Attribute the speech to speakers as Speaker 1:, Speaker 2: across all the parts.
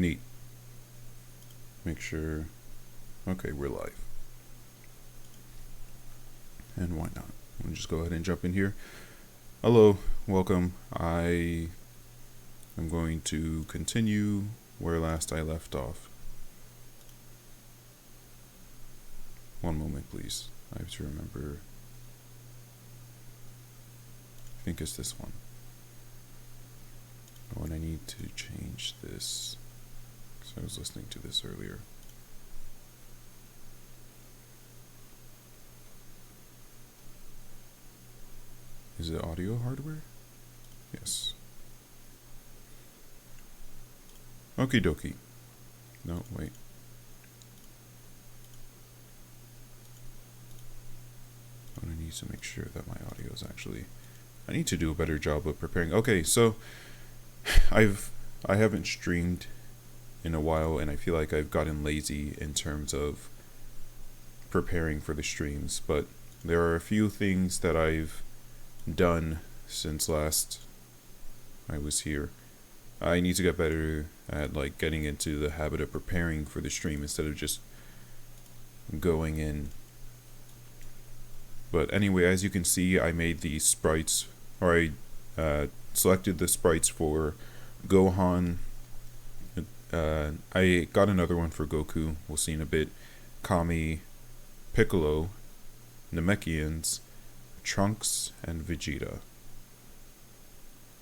Speaker 1: Neat. Make sure. Okay, we're live. And why not? We'll just go ahead and jump in here. Hello, welcome. I am going to continue where last I left off. One moment, please. I have to remember. I think it's this one. Oh, and I need to change this. So I was listening to this earlier. Is it audio hardware? Yes. Okie dokie. No, wait. I need to make sure that my audio is actually... I need to do a better job of preparing. Okay, so I haven't streamed in a while, and I feel like I've gotten lazy in terms of preparing for the streams, but there are a few things that I've done since last I was here. I need to get better at like getting into the habit of preparing for the stream instead of just going in. But anyway, as you can see, I made the sprites, or I selected the sprites for Gohan. I got another one for Goku, we'll see in a bit, Kami, Piccolo, Namekians, Trunks, and Vegeta.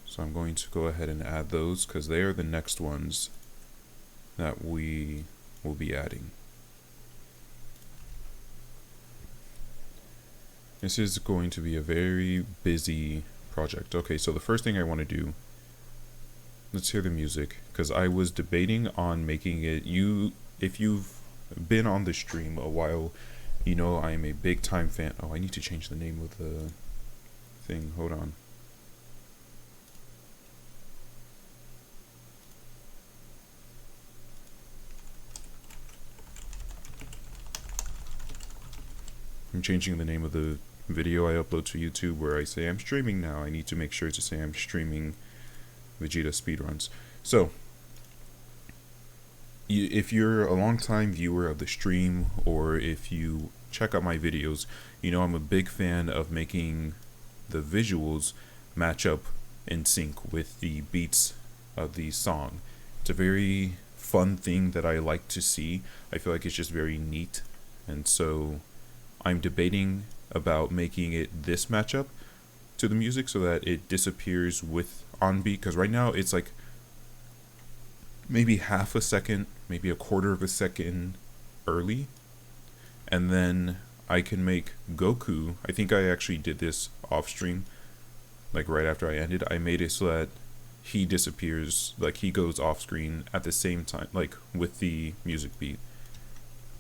Speaker 1: So I'm going to go ahead and add those because they are the next ones that we will be adding. This is going to be a very busy project. Okay, so the first thing I want to do, let's hear the music, because I was debating on making it, if you've been on the stream a while, you know I am a big time fan. Oh, I need to change the name of the thing. Hold on. I'm changing the name of the video I upload to YouTube where I say I'm streaming now. I need to make sure to say I'm streaming Vegeta Speedruns. So, if you're a long-time viewer of the stream, or if you check out my videos, you know I'm a big fan of making the visuals match up in sync with the beats of the song. It's a very fun thing that I like to see. I feel like it's just very neat, and so I'm debating about making it this matchup to the music so that it disappears with on beat, because right now it's like maybe half a second, maybe a quarter of a second early, and then I can make Goku, I think I actually did this off stream, like right after I ended, I made it so that he disappears, like he goes off screen at the same time, like with the music beat.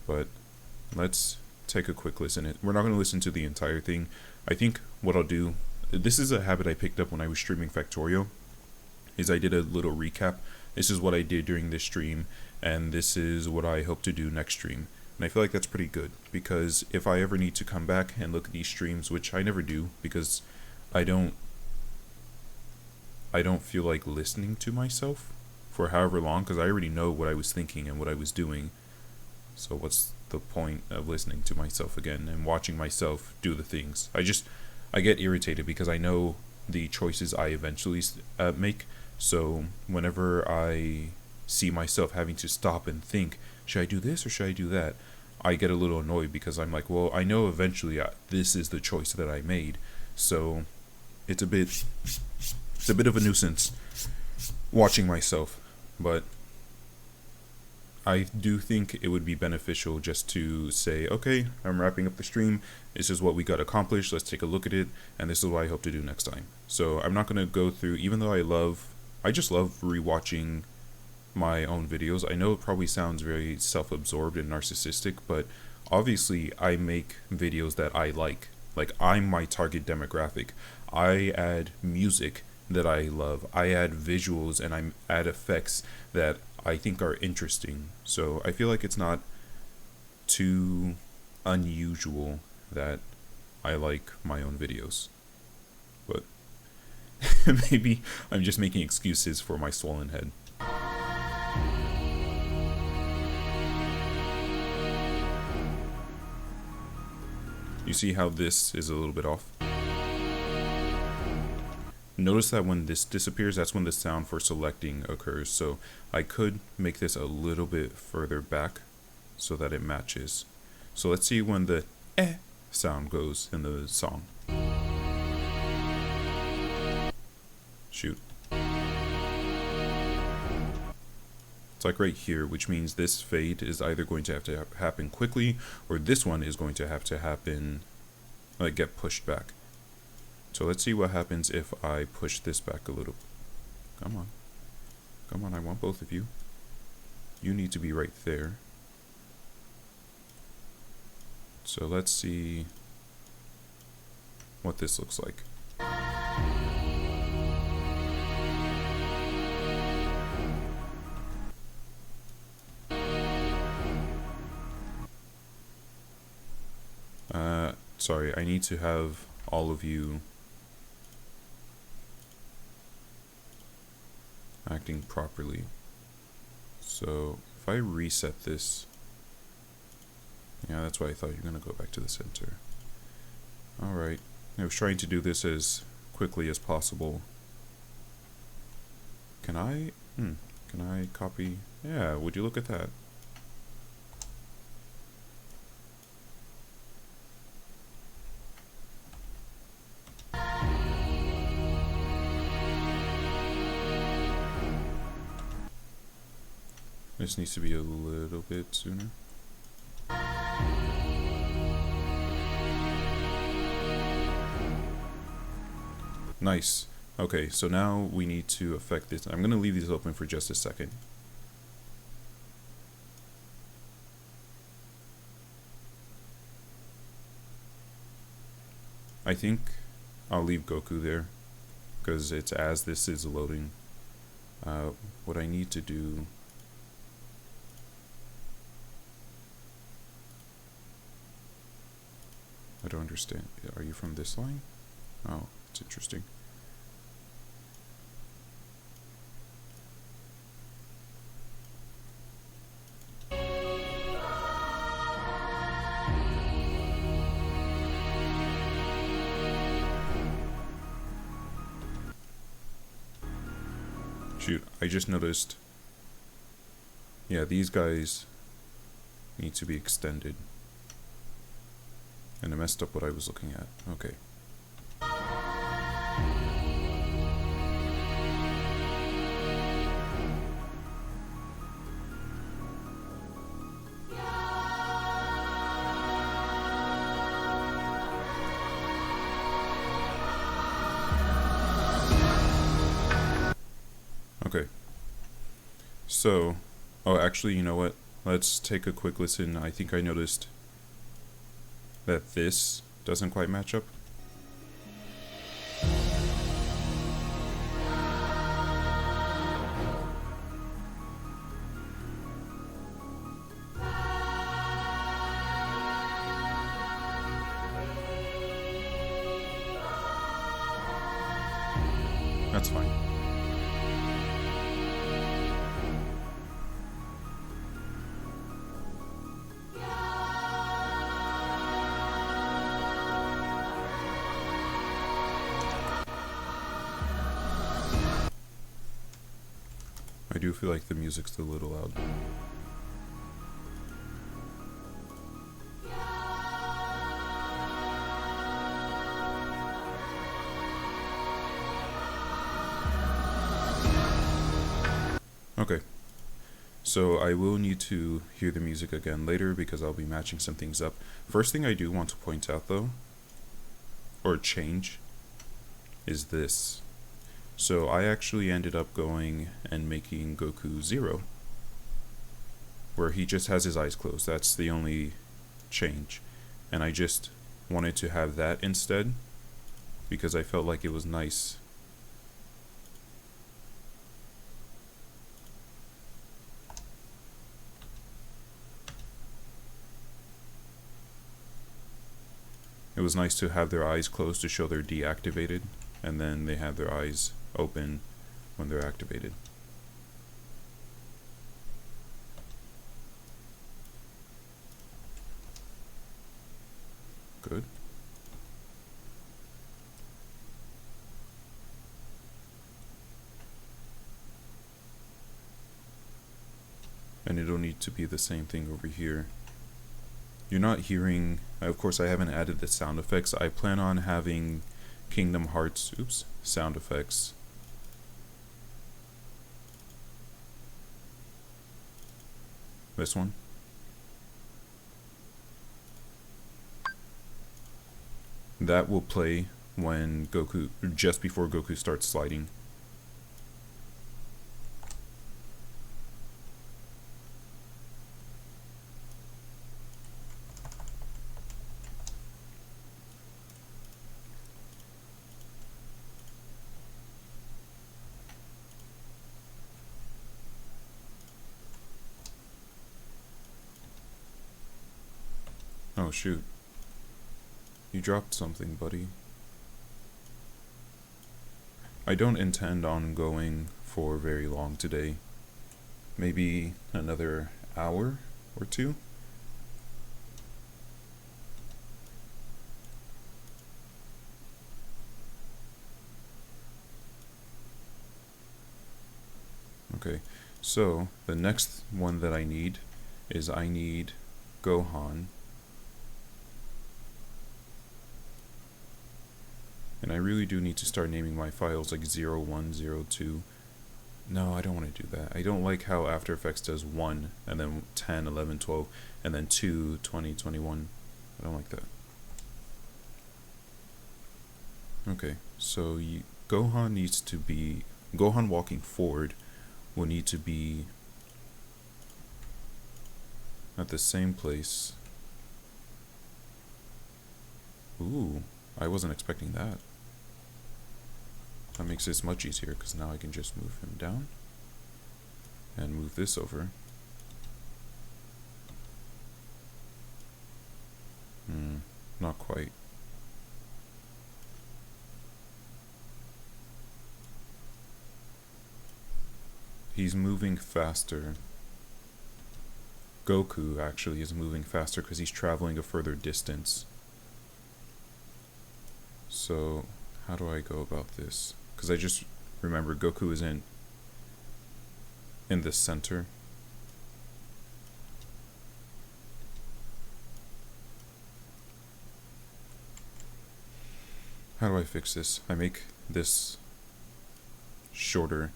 Speaker 1: But let's take a quick listen. We're not going to listen to the entire thing. I think what I'll do, this is a habit I picked up when I was streaming Factorio, is I did a little recap. This is what I did during this stream, and this is what I hope to do next stream. And I feel like that's pretty good, because if I ever need to come back and look at these streams, which I never do, because I don't feel like listening to myself for however long, because I already know what I was thinking and what I was doing. So what's the point of listening to myself again and watching myself do the things? I get irritated because I know the choices I eventually make. So whenever I see myself having to stop and think, should I do this or should I do that? I get a little annoyed because I'm like, well, I know eventually this is the choice that I made. So it's a bit of a nuisance watching myself, but I do think it would be beneficial just to say, okay, I'm wrapping up the stream. This is what we got accomplished. Let's take a look at it. And this is what I hope to do next time. So I'm not going to go through, even though I just love rewatching my own videos. I know it probably sounds very self-absorbed and narcissistic, but obviously I make videos that I like. Like, I'm my target demographic. I add music that I love. I add visuals and I add effects that I think are interesting. So I feel like it's not too unusual that I like my own videos. But maybe I'm just making excuses for my swollen head. You see how this is a little bit off? Notice that when this disappears, that's when the sound for selecting occurs. So I could make this a little bit further back so that it matches. So let's see when the sound goes in the song. Shoot. It's like right here, which means this fade is either going to have to happen quickly, or this one is going to have to happen, like get pushed back. So let's see what happens if I push this back a little. Come on. Come on, I want both of you. You need to be right there. So let's see what this looks like. Sorry, I need to have all of you acting properly. So if I reset this, yeah, that's why I thought you're gonna go back to the center. Alright, I was trying to do this as quickly as possible. Can I copy? Yeah, would you look at that? This needs to be a little bit sooner. Nice. Okay, so now we need to affect this. I'm going to leave these open for just a second. I think I'll leave Goku there because it's as this is loading. What I need to do... I don't understand. Are you from this line? Oh, it's interesting. Shoot, I just noticed. Yeah, these guys need to be extended. And I messed up what I was looking at. Okay. Okay. So, oh, actually, you know what? Let's take a quick listen. I think I noticed that this doesn't quite match up. That's fine. I do feel like the music's a little loud. Okay, so I will need to hear the music again later because I'll be matching some things up. First thing I do want to point out though, or change, is this. So I actually ended up going and making Goku 0, where he just has his eyes closed. That's the only change. And I just wanted to have that instead because I felt like it was nice. It was nice to have their eyes closed to show they're deactivated, and then they have their eyes open when they're activated. Good. And it'll need to be the same thing over here. You're not hearing, of course I haven't added the sound effects. I plan on having Kingdom Hearts, sound effects. This one. That will play when Goku, just before Goku starts sliding. Oh shoot. You dropped something, buddy. I don't intend on going for very long today. Maybe another hour or two. Okay, so the next one that I need is I need Gohan. And I really do need to start naming my files like 0, 1, 0, 2. No, I don't want to do that. I don't like how After Effects does 1, and then 10, 11, 12, and then 2, 20, 21. I don't like that. Okay, so Gohan needs to be... Gohan walking forward will need to be at the same place. Ooh, I wasn't expecting that. That makes this much easier, because now I can just move him down and move this over. Not quite. He's moving faster. Goku actually is moving faster because he's traveling a further distance. So, how do I go about this? Because I just remember Goku is in the center. How do I fix this? I make this shorter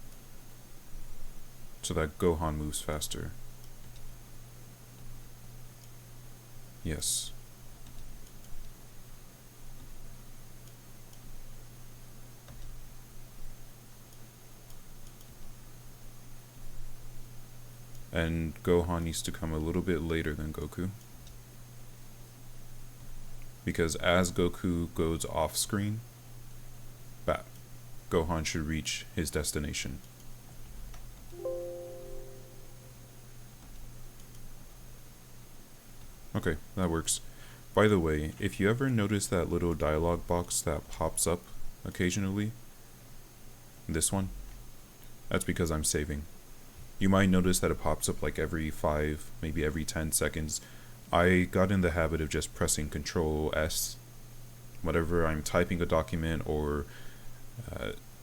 Speaker 1: so that Gohan moves faster. Yes. And Gohan needs to come a little bit later than Goku. Because as Goku goes off screen, Gohan should reach his destination. Okay, that works. By the way, if you ever notice that little dialogue box that pops up occasionally, this one, that's because I'm saving. You might notice that it pops up like every 5, maybe every 10 seconds. I got in the habit of just pressing Control S whenever I'm typing a document or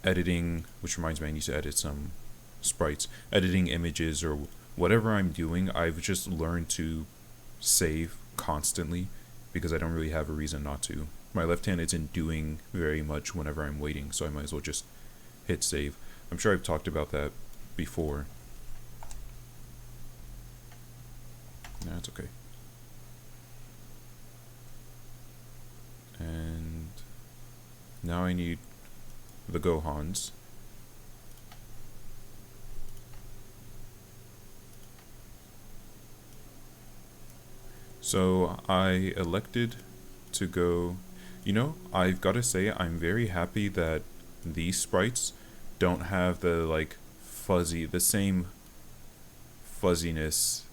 Speaker 1: editing, which reminds me I need to edit some sprites, editing images or whatever I'm doing. I've just learned to save constantly because I don't really have a reason not to. My left hand isn't doing very much whenever I'm waiting, so I might as well just hit save. I'm sure I've talked about that before. No, it's okay. And now I need the Gohans. So I elected to go, you know, I've got to say I'm very happy that these sprites don't have the like the same fuzziness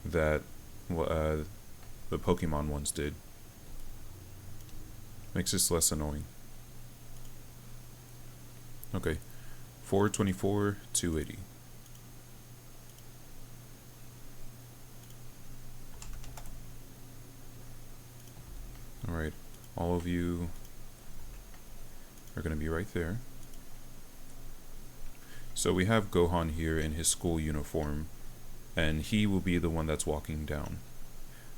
Speaker 1: that the Pokemon ones did. Makes this less annoying. Okay, 424, 280. Alright, all of you are going to be right there. So we have Gohan here in his school uniform, and he will be the one that's walking down.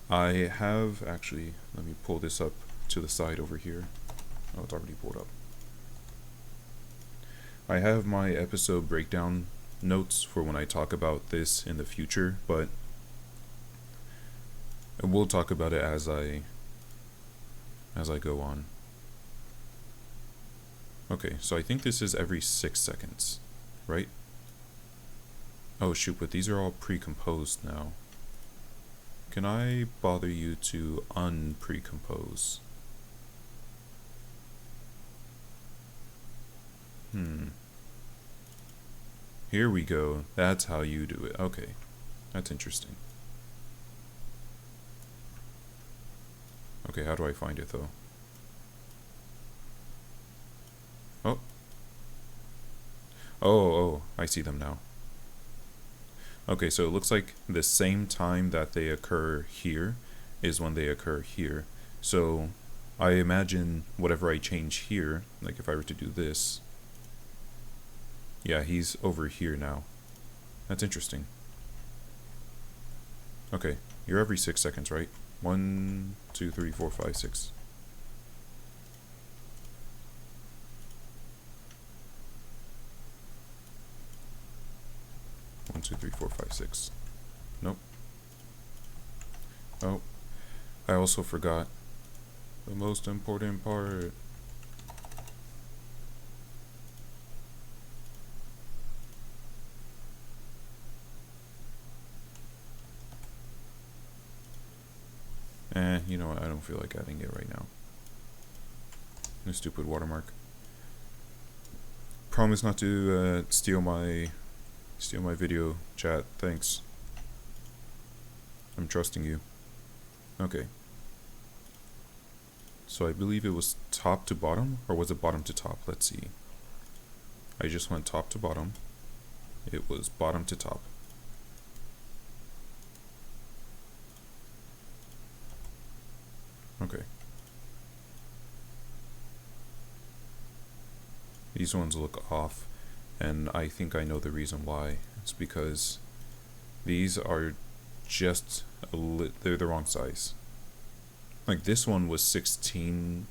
Speaker 1: I have, actually, let me pull this up to the side over here. Oh, it's already pulled up. I have my episode breakdown notes for when I talk about this in the future, but we'll talk about it as I go on. Okay, so I think this is every 6 seconds, right? Oh shoot, but these are all pre-composed now. Can I bother you to unpre-compose? Here we go. That's how you do it. Okay, that's interesting. Okay, how do I find it though? Oh, I see them now. Okay, so it looks like the same time that they occur here is when they occur here. So I imagine whatever I change here, like if I were to do this, yeah, he's over here now. That's interesting. Okay, you're every 6 seconds, right? 1, 2, 3, 4, 5, 6. One, two, three, four, five, six. Nope. Oh, I also forgot the most important part. You know what? I don't feel like adding it right now. No stupid watermark. Promise not to steal my video, chat. Thanks. I'm trusting you. Okay. So I believe it was top to bottom, or was it bottom to top? Let's see. I just went top to bottom. It was bottom to top. Okay. These ones look off, and I think I know the reason why. It's because these are just they're the wrong size. Like this one was 16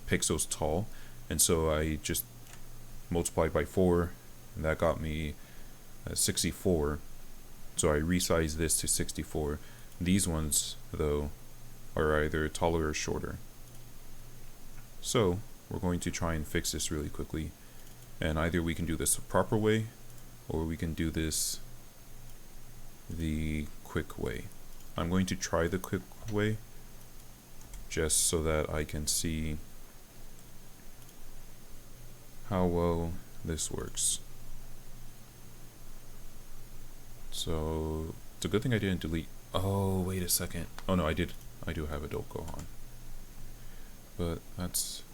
Speaker 1: pixels tall, and so I just multiplied by 4, and that got me 64. So I resized this to 64. These ones, though, are either taller or shorter. So we're going to try and fix this really quickly, and either we can do this the proper way, or we can do this the quick way. I'm going to try the quick way just so that I can see how well this works. So it's a good thing I didn't delete. Oh, wait a second. Oh no, I did. I do have adult Gohan, but that's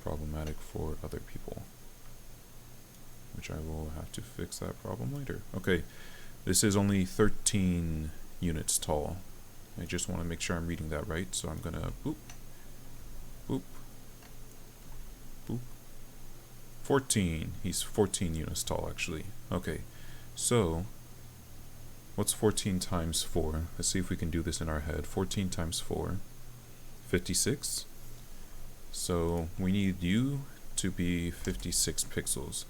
Speaker 1: problematic for other people, which I will have to fix that problem later. Okay, this is only 13 units tall. I just want to make sure I'm reading that right, so I'm gonna boop, boop, boop. 14. He's 14 units tall, actually. Okay, so what's 14 times 4? Let's see if we can do this in our head. 14 times 4, 56. So we need you to be 56 pixels.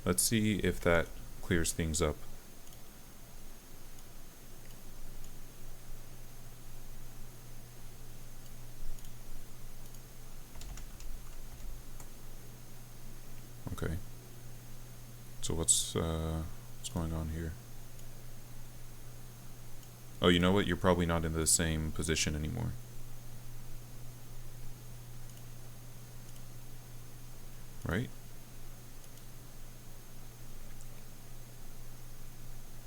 Speaker 1: Let's see if that clears things up. Okay. So what's going on here? Oh, you know what? You're probably not in the same position anymore. Right?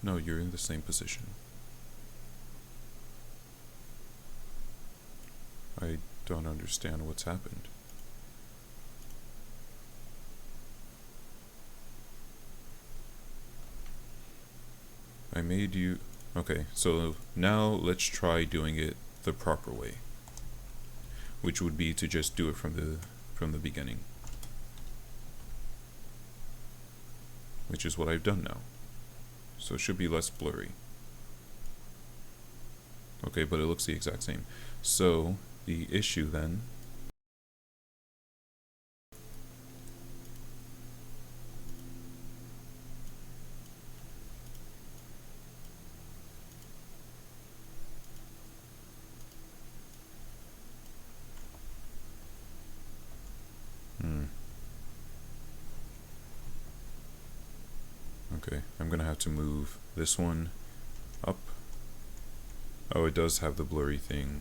Speaker 1: No, you're in the same position. I don't understand what's happened. I made you... Okay, so now let's try doing it the proper way, which would be to just do it from the beginning. which is what I've done now. So it should be less blurry. Okay, but it looks the exact same. So the issue then okay, I'm gonna have to move this one up. Oh, it does have the blurry thing.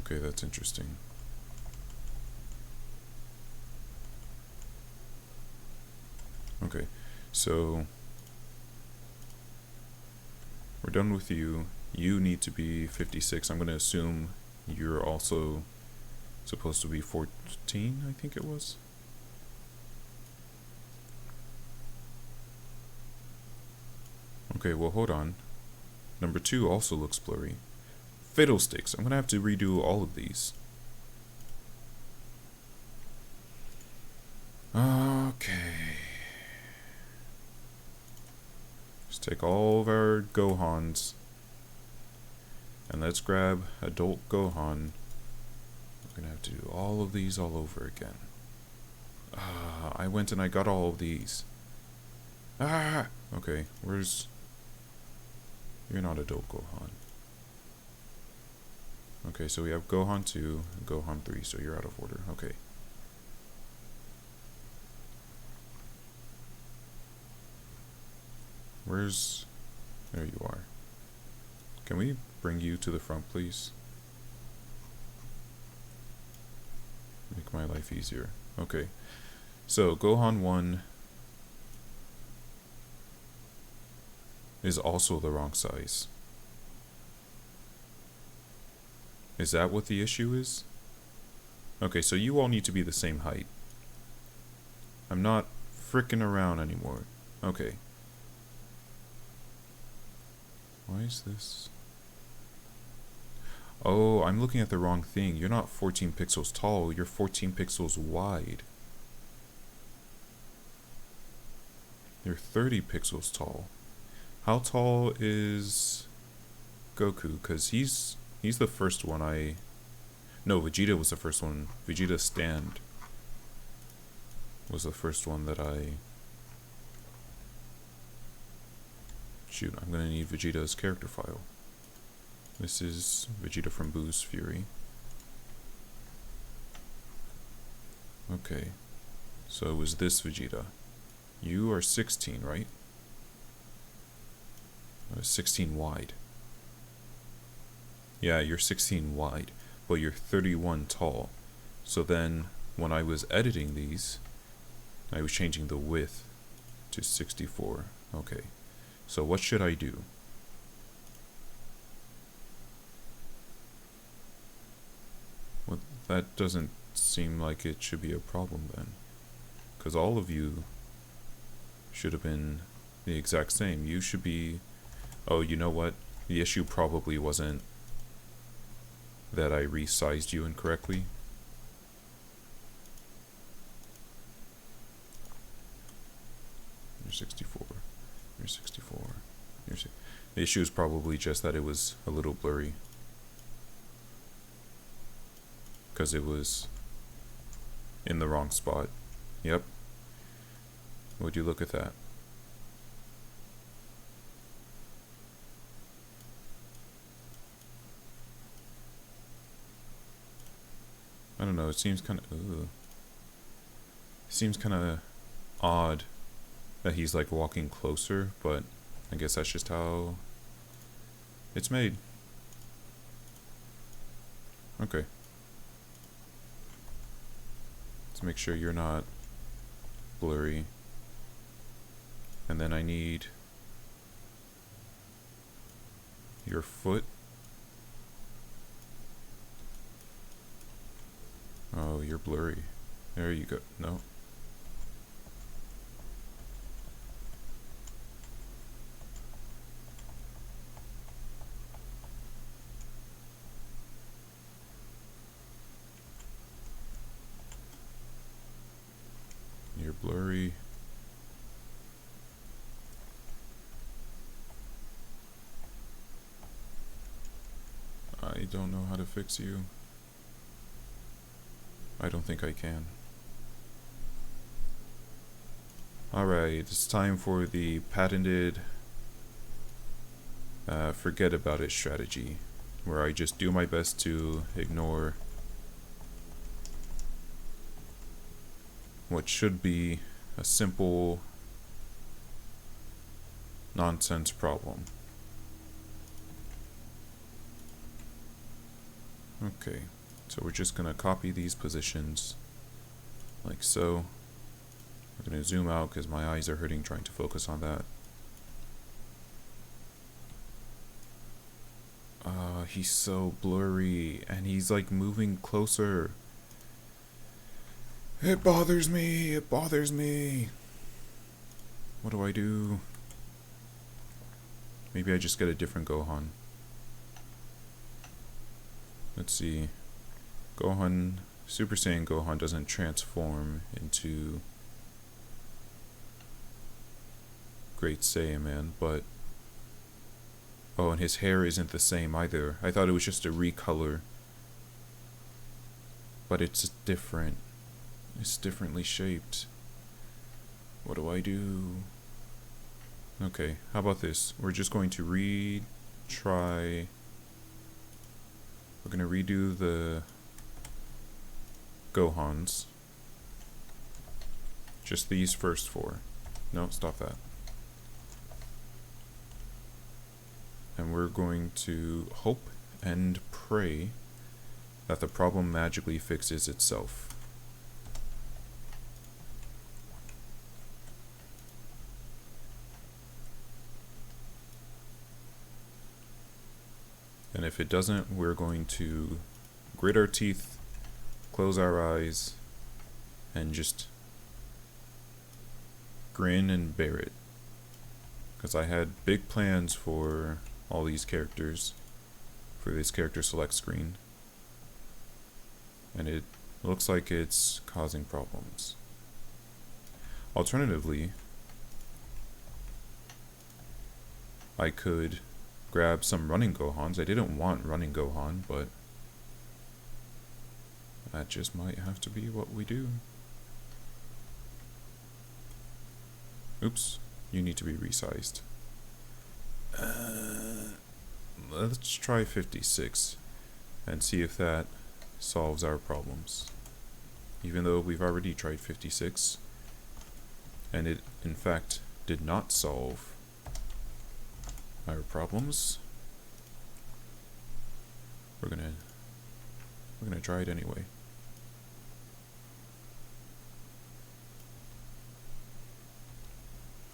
Speaker 1: Okay, that's interesting. Okay, so we're done with you. You need to be 56. I'm going to assume you're also supposed to be 14, I think it was. Okay, well, hold on. Number 2 also looks blurry. Fiddlesticks. I'm going to have to redo all of these. Okay. Let's take all of our Gohans. And let's grab adult Gohan. We're going to have to do all of these all over again. I went and I got all of these. Okay, where's... You're not adult Gohan. Okay, so we have Gohan 2 and Gohan 3, so you're out of order. Okay. Where's... There you are. Can we bring you to the front, please? Make my life easier. Okay. So, Gohan 1 is also the wrong size. Is that what the issue is? Okay, so you all need to be the same height. I'm not frickin' around anymore. Okay. Why is this? Oh, I'm looking at the wrong thing. You're not 14 pixels tall, you're 14 pixels wide. You're 30 pixels tall. How tall is Goku? Because he's the first one I... No, Vegeta was the first one. Vegeta Stand was the first one that I... Shoot, I'm gonna need Vegeta's character file. This is Vegeta from Boo's Fury. Okay, so it was this Vegeta. You are 16, right? 16 wide. Yeah, you're 16 wide, but you're 31 tall. So then, when I was editing these, I was changing the width to 64. Okay, so what should I do? Well, that doesn't seem like it should be a problem then. Because all of you should have been the exact same. You should be... Oh, you know what? The issue probably wasn't that I resized you incorrectly. You're 64. You're 64. The issue is probably just that it was a little blurry. Because it was in the wrong spot. Yep. Would you look at that? I don't know, it seems kind of... It seems kind of odd that he's like walking closer, but I guess that's just how it's made. Okay. Let's make sure you're not blurry. And then I need your foot. Oh, you're blurry. There you go. No. I don't know how to fix you. I don't think I can. Alright, it's time for the patented forget about it strategy, where I just do my best to ignore what should be a simple nonsense problem. Okay, so we're just gonna copy these positions like so. We're gonna zoom out because my eyes are hurting trying to focus on that. He's so blurry and he's like moving closer. It bothers me, it bothers me. What do I do? Maybe I just get a different Gohan. Let's see. Gohan, Super Saiyan Gohan doesn't transform into Great Saiyaman, but oh, and his hair isn't the same either. I thought it was just a recolor, but it's different. It's differently shaped. What do I do? Okay, how about this? We're just going to retry. We're going to redo the Gohans. Just these first four. No, stop that. And we're going to hope and pray that the problem magically fixes itself. And if it doesn't, we're going to grit our teeth, close our eyes, and just grin and bear it. Because I had big plans for all these characters, for this character select screen. And it looks like it's causing problems. Alternatively, I could grab some running Gohans. I didn't want running Gohan, but that just might have to be what we do. Oops, you need to be resized. Let's try 56 and see if that solves our problems. Even though we've already tried 56, and it in fact did not solve our problems, we're gonna try it anyway.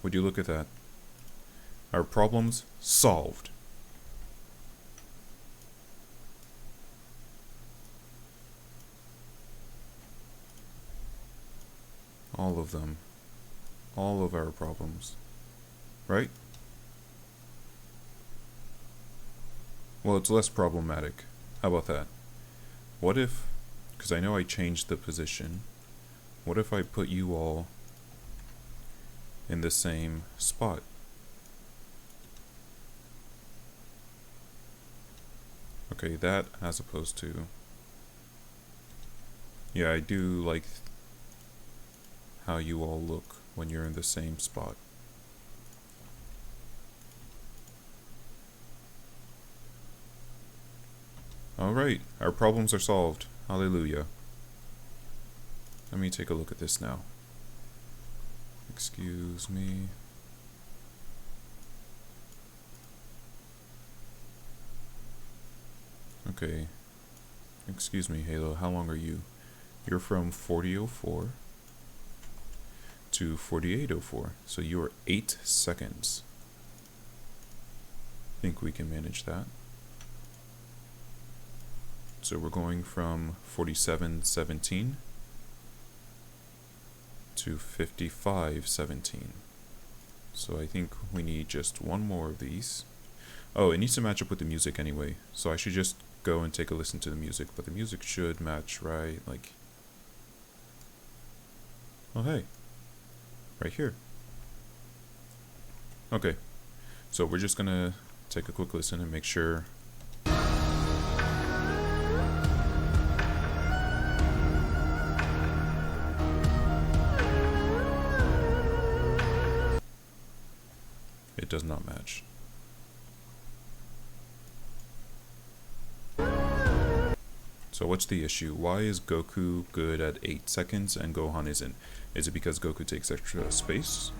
Speaker 1: Would you look at that? Our problems solved. All of them. All of our problems. Right? Well, it's less problematic. How about that? What if, because I know I changed the position, what if I put you all in the same spot? Okay, that as opposed to... Yeah, I do like how you all look when you're in the same spot. Alright, our problems are solved. Hallelujah. Let me take a look at this now. Excuse me. Okay. Excuse me, Halo, how long are you? You're from 4004 to 4804, so you are 8 seconds. I think we can manage that. So we're going from 4717 to 5517. So I think we need just one more of these. Oh, it needs to match up with the music anyway, so I should just go and take a listen to the music, but the music should match right, like... Oh, hey. Right here. Okay. So we're just gonna take a quick listen and make sure does not match. So what's the issue? Why is Goku good at 8 seconds and Gohan isn't? Is it because Goku takes extra space?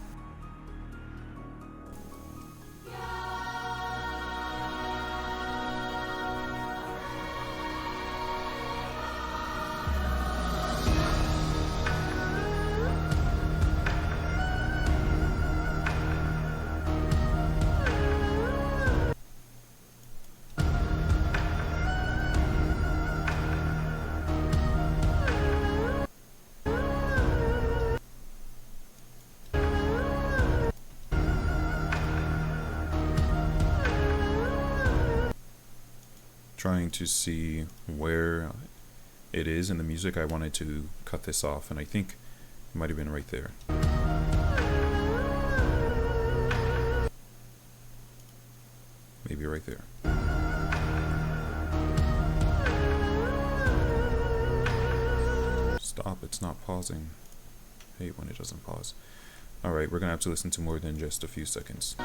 Speaker 1: Trying to see where it is in the music. I wanted to cut this off, and I think it might have been right there. Maybe right there. Stop, it's not pausing. I hate when it doesn't pause. Alright, we're gonna have to listen to more than just a few seconds.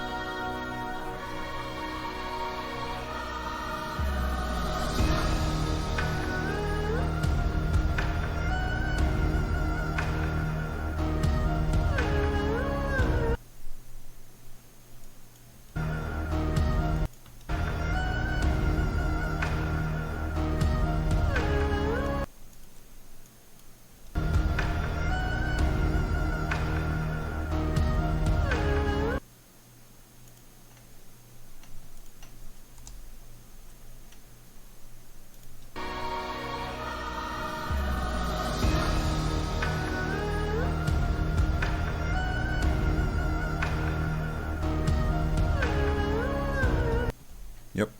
Speaker 1: Yep.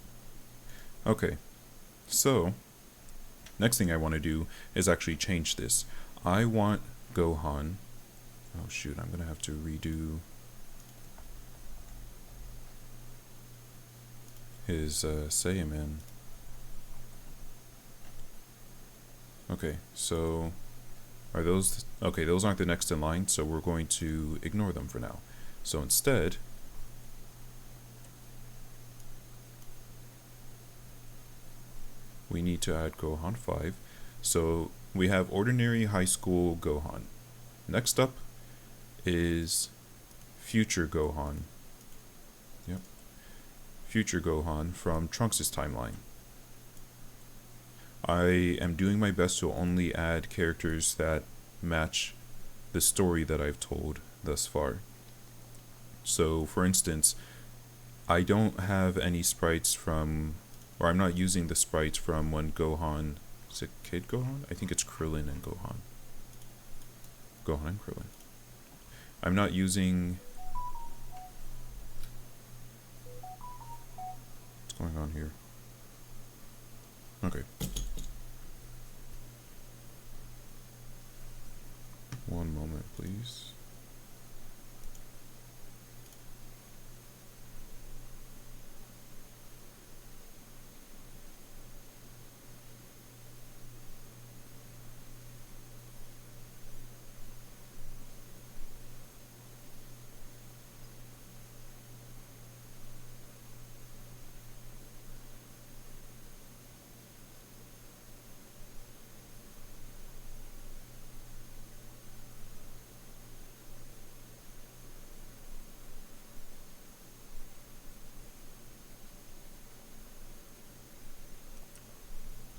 Speaker 1: Okay. So, next thing I want to do is actually change this. I want Gohan. Oh shoot, I'm gonna have to redo his Saiyaman. Okay, so are those okay? Those aren't the next in line, so we're going to ignore them for now. So instead, we need to add Gohan 5. So we have ordinary high school Gohan. Next up is future Gohan. Yep. Future Gohan from Trunks' timeline. I am doing my best to only add characters that match the story that I've told thus far. So, for instance, I don't have any sprites from, or I'm not using the sprites from when Gohan, is it Kid Gohan? I think it's Krillin and Gohan. Gohan and Krillin. I'm not using, what's going on here? Okay. One moment, please.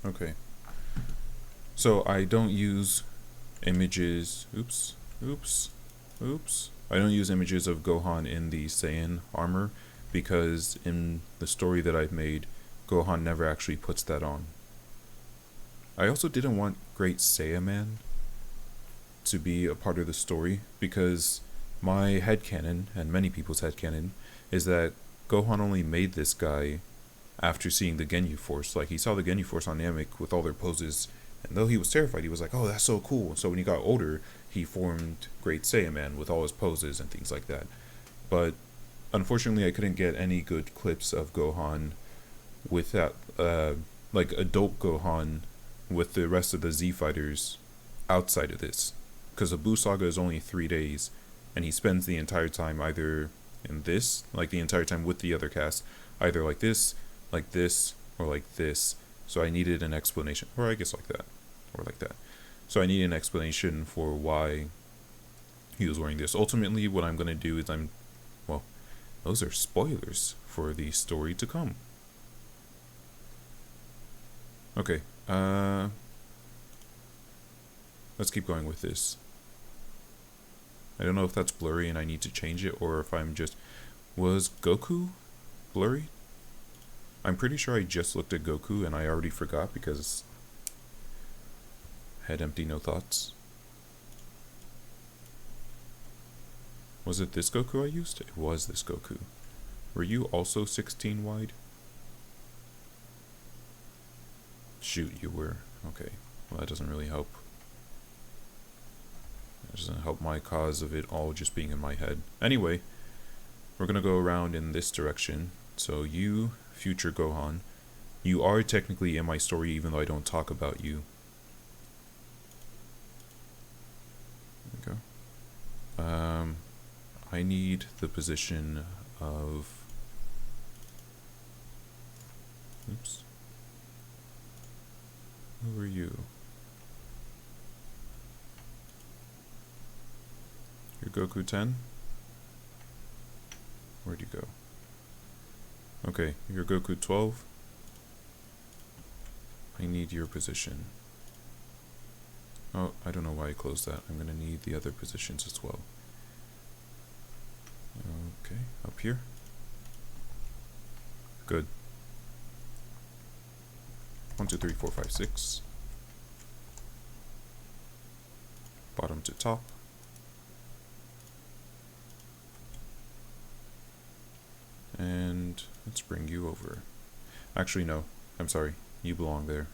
Speaker 1: Okay. So I don't use images, oops. I don't use images of Gohan in the Saiyan armor because in the story that I've made, Gohan never actually puts that on. I also didn't want Great Saiyaman to be a part of the story because my headcanon, and many people's headcanon, is that Gohan only made this guy after seeing the Ginyu Force. Like, he saw the Ginyu Force on Namek with all their poses, and though he was terrified, he was like, oh, that's so cool. So when he got older, he formed Great Saiyaman with all his poses and things like that. But unfortunately, I couldn't get any good clips of Gohan with that, like adult Gohan with the rest of the Z fighters outside of this. Because the Buu Saga is only 3 days, and he spends the entire time either and this, like the entire time with the other cast, either like this, or like this. So I needed an explanation, or I guess like that, or like that. So I need an explanation for why he was wearing this. Ultimately, what I'm going to do is well, those are spoilers for the story to come. Okay, let's keep going with this. I don't know if that's blurry and I need to change it, or if I'm just... Was Goku blurry? I'm pretty sure I just looked at Goku and I already forgot because... Head empty, no thoughts. Was it this Goku I used? It was this Goku. Were you also 16 wide? Shoot, you were. Okay, well that doesn't really help. That doesn't help my cause of it all just being in my head. Anyway, we're gonna go around in this direction. So you, future Gohan, you are technically in my story even though I don't talk about you. There we go. I need the position of... Oops. Who are you? You're Goku 10? Where'd you go? Okay, you're Goku 12. I need your position. Oh, I don't know why I closed that. I'm gonna need the other positions as well. Okay, up here. Good. 1, 2, 3, 4, 5, 6. Bottom to top. And let's bring you over. Actually, no. I'm sorry. You belong there.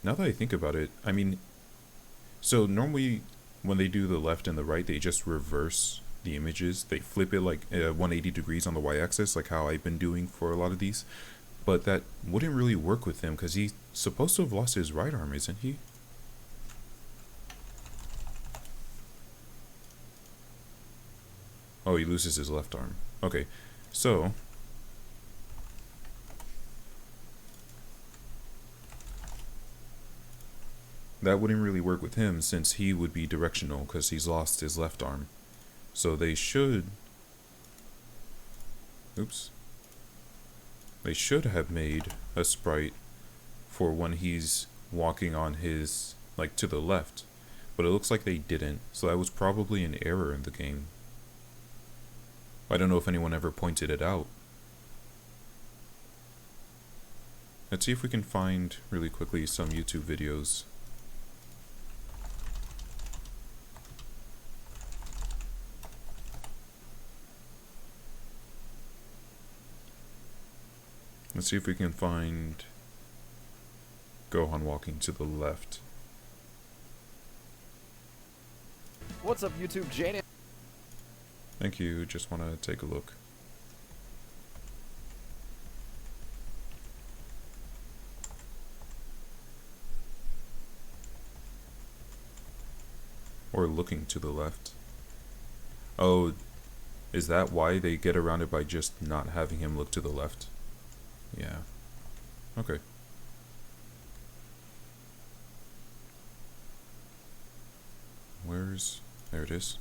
Speaker 1: Now that I think about it, I mean, so normally when they do the left and the right, they just reverse the images. They flip it like 180 degrees on the y-axis, like how I've been doing for a lot of these. But that wouldn't really work with him because he's supposed to have lost his right arm, isn't he? Oh, he loses his left arm. Okay, so... that wouldn't really work with him since he would be directional because he's lost his left arm. So they should... Oops. They should have made a sprite for when he's walking on his, like, to the left. But it looks like they didn't, so that was probably an error in the game. I don't know if anyone ever pointed it out. Let's see if we can find, really quickly, some YouTube videos. Let's see if we can find Gohan walking to the left.
Speaker 2: What's up, YouTube? Jane.
Speaker 1: Thank you, just want to take a look. Or looking to the left. Oh, is that why they get around it by just not having him look to the left? Yeah. Okay. Where's... there it is.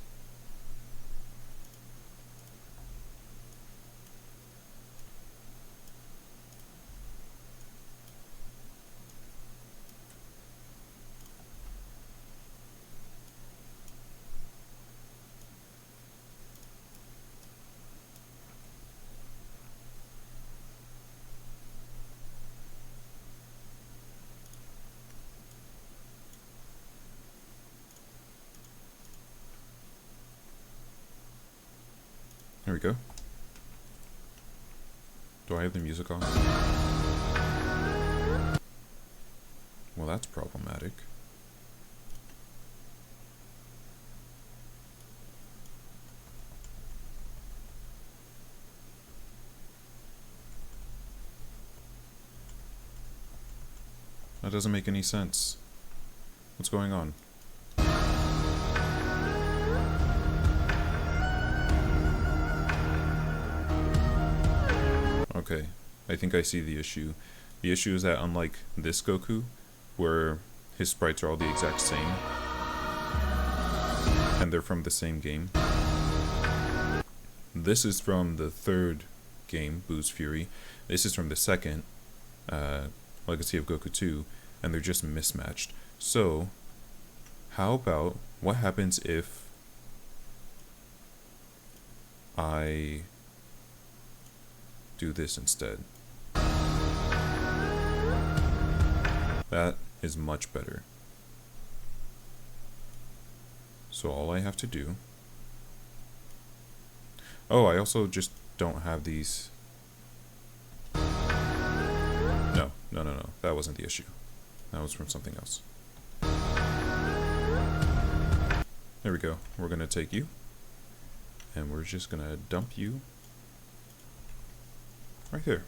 Speaker 1: There we go. Do I have the music on? Well, that's problematic. That doesn't make any sense. What's going on? Okay, I think I see the issue. The issue is that unlike this Goku, where his sprites are all the exact same, and they're from the same game, this is from the third game, Boo's Fury. This is from the second, Legacy of Goku 2, and they're just mismatched. So, how about, what happens if I do this instead? That is much better. So all I have to do... Oh, I also just don't have these... No. That wasn't the issue. That was from something else. There we go. We're gonna take you, and we're just gonna dump you right there.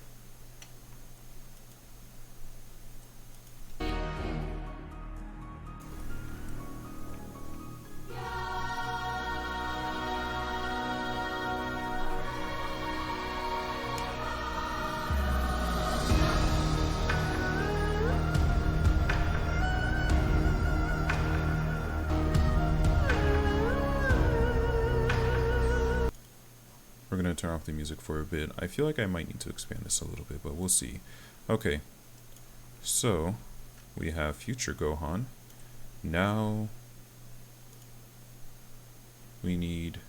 Speaker 1: We're going to turn off the music for a bit. I feel like I might need to expand this a little bit, but we'll see. Okay, so we have Future Gohan. Now we need...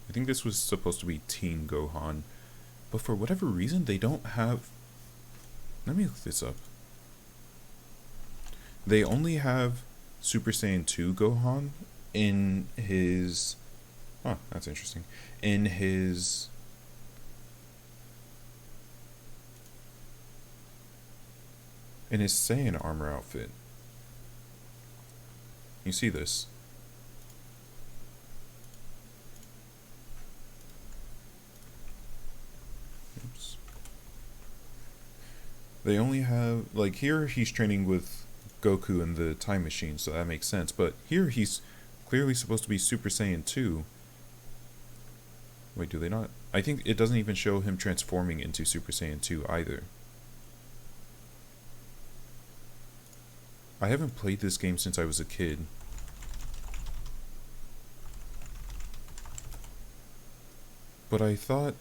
Speaker 1: I think this was supposed to be Teen Gohan, but for whatever reason they don't have... Let me look this up. They only have Super Saiyan 2 Gohan in his... Oh, that's interesting. In his Saiyan armor outfit. You see this? Oops. They only have, like, here he's training with Goku in the time machine, so that makes sense. But here he's clearly supposed to be Super Saiyan 2. Wait, do they not? I think it doesn't even show him transforming into Super Saiyan 2 either. I haven't played this game since I was a kid. But I thought...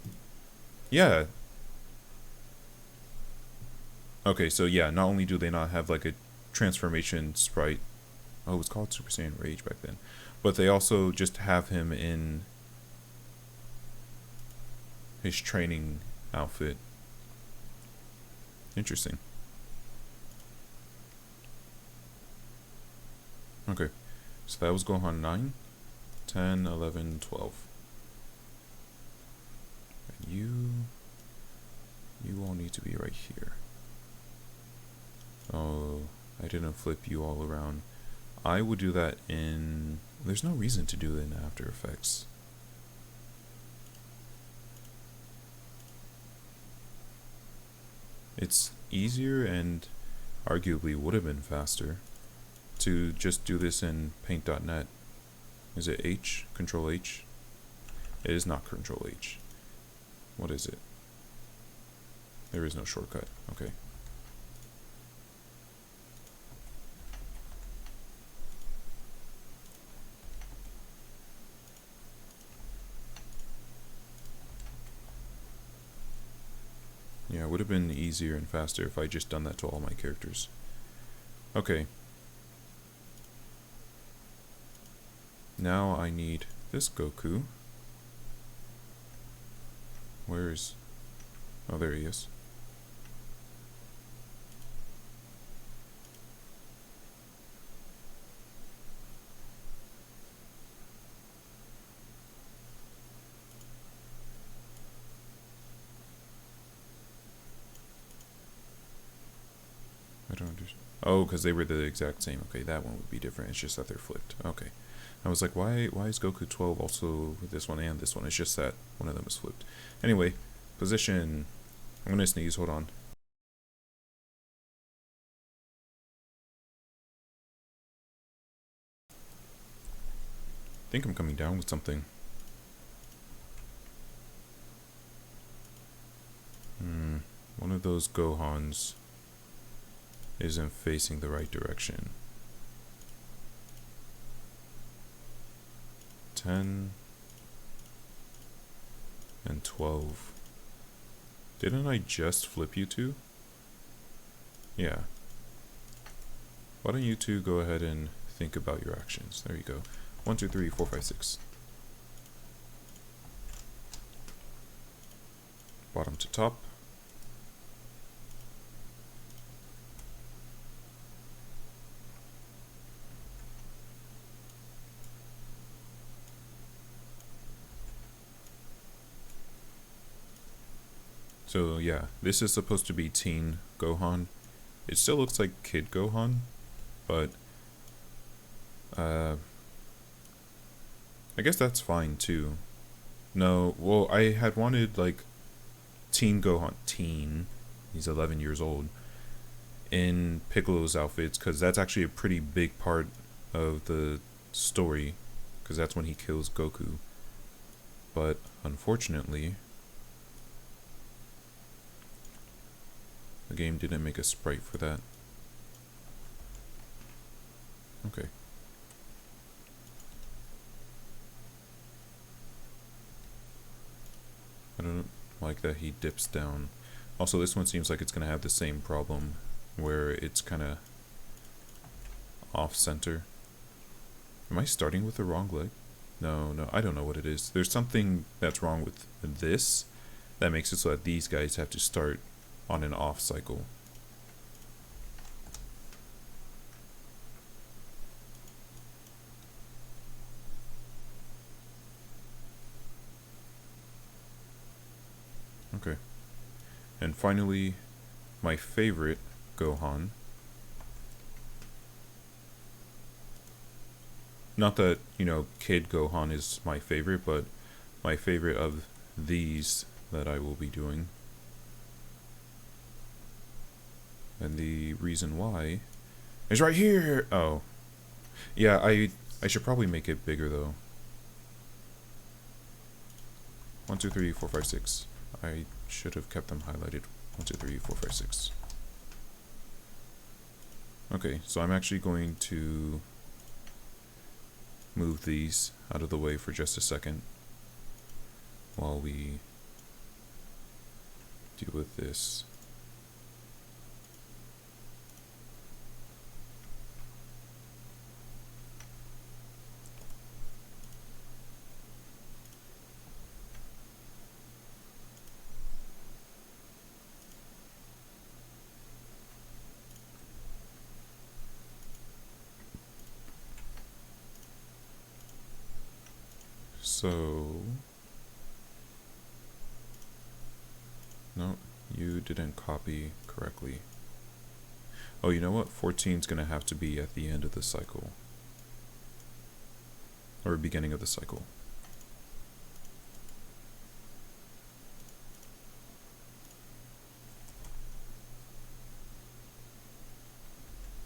Speaker 1: Yeah. Okay, so yeah, not only do they not have like a transformation sprite... Oh, it was called Super Saiyan Rage back then. But they also just have him in his training outfit. Interesting. Okay, so that was Gohan 9, 10, 11, 12. And you all need to be right here. Oh, I didn't flip you all around. I would do that in... There's no reason to do it in After Effects. It's easier and arguably would have been faster to just do this in paint.net. Is it H? Control H? It is not Control H. What is it? There is no shortcut. Okay. Yeah, it would have been easier and faster if I just done that to all my characters. Okay. Now I need this Goku. Where's... Oh, there he is. I don't understand. Oh, because they were the exact same. Okay, that one would be different. It's just that they're flipped. Okay. I was like, why is Goku 12 also with this one and this one? It's just that one of them is flipped. Anyway, position. I'm going to sneeze. Hold on. I think I'm coming down with something. of those Gohans isn't facing the right direction. 10 and 12. Didn't I just flip you two? Yeah. Why don't you two go ahead and think about your actions? There you go. 1, 2, 3, 4, 5, 6. Bottom to top. So yeah, this is supposed to be Teen Gohan. It still looks like Kid Gohan, but I guess that's fine too. No, well, I had wanted like Teen Gohan, teen, he's 11 years old, in Piccolo's outfits, because that's actually a pretty big part of the story, because that's when he kills Goku. But unfortunately, the game didn't make a sprite for that. Okay. I don't like that he dips down. Also, this one seems like it's going to have the same problem, where it's kind of off-center. Am I starting with the wrong leg? No, I don't know what it is. There's something that's wrong with this that makes it so that these guys have to start on an off cycle. Okay. And finally, my favorite Gohan. Not that, you know, Kid Gohan is my favorite, but my favorite of these that I will be doing. And the reason why is right here. Oh. Yeah, I should probably make it bigger though. 1, 2, 3, 4, 5, 6. I should have kept them highlighted. 1, 2, 3, 4, 5, 6. Okay, so I'm actually going to move these out of the way for just a second while we deal with this. So, no, you didn't copy correctly. Oh, you know what? 14 is going to have to be at the end of the cycle. Or beginning of the cycle.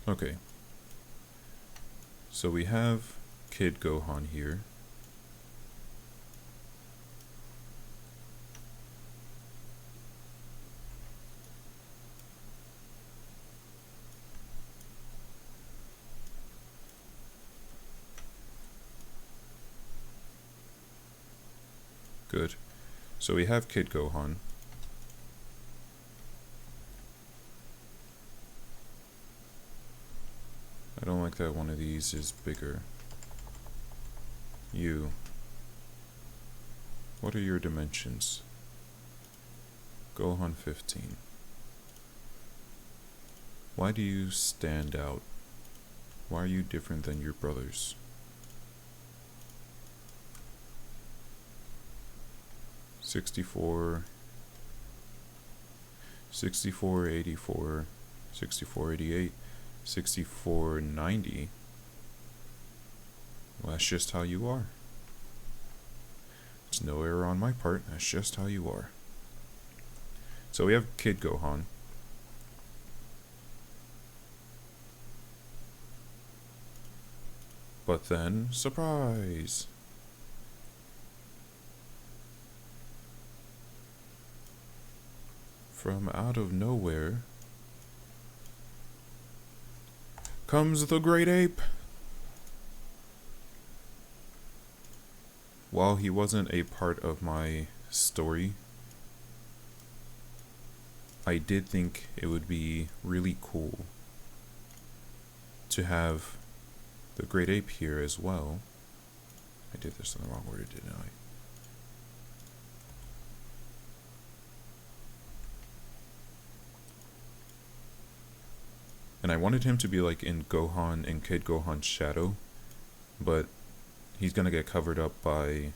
Speaker 1: Okay. So we have Kid Gohan here. Good. So we have Kid Gohan. I don't like that one of these is bigger. You. What are your dimensions? Gohan 15. Why do you stand out? Why are you different than your brothers? 64, 64, 84, 64, 88, 64, 90. Well, that's just how you are. It's no error on my part, that's just how you are. So we have Kid Gohan. But then, surprise! from out of nowhere comes the great ape. While he wasn't a part of my story, I did think it would be really cool to have the great ape here as well. I did this in the wrong order, didn't I? And I wanted him to be like in Gohan and Kid Gohan's shadow, but he's gonna get covered up by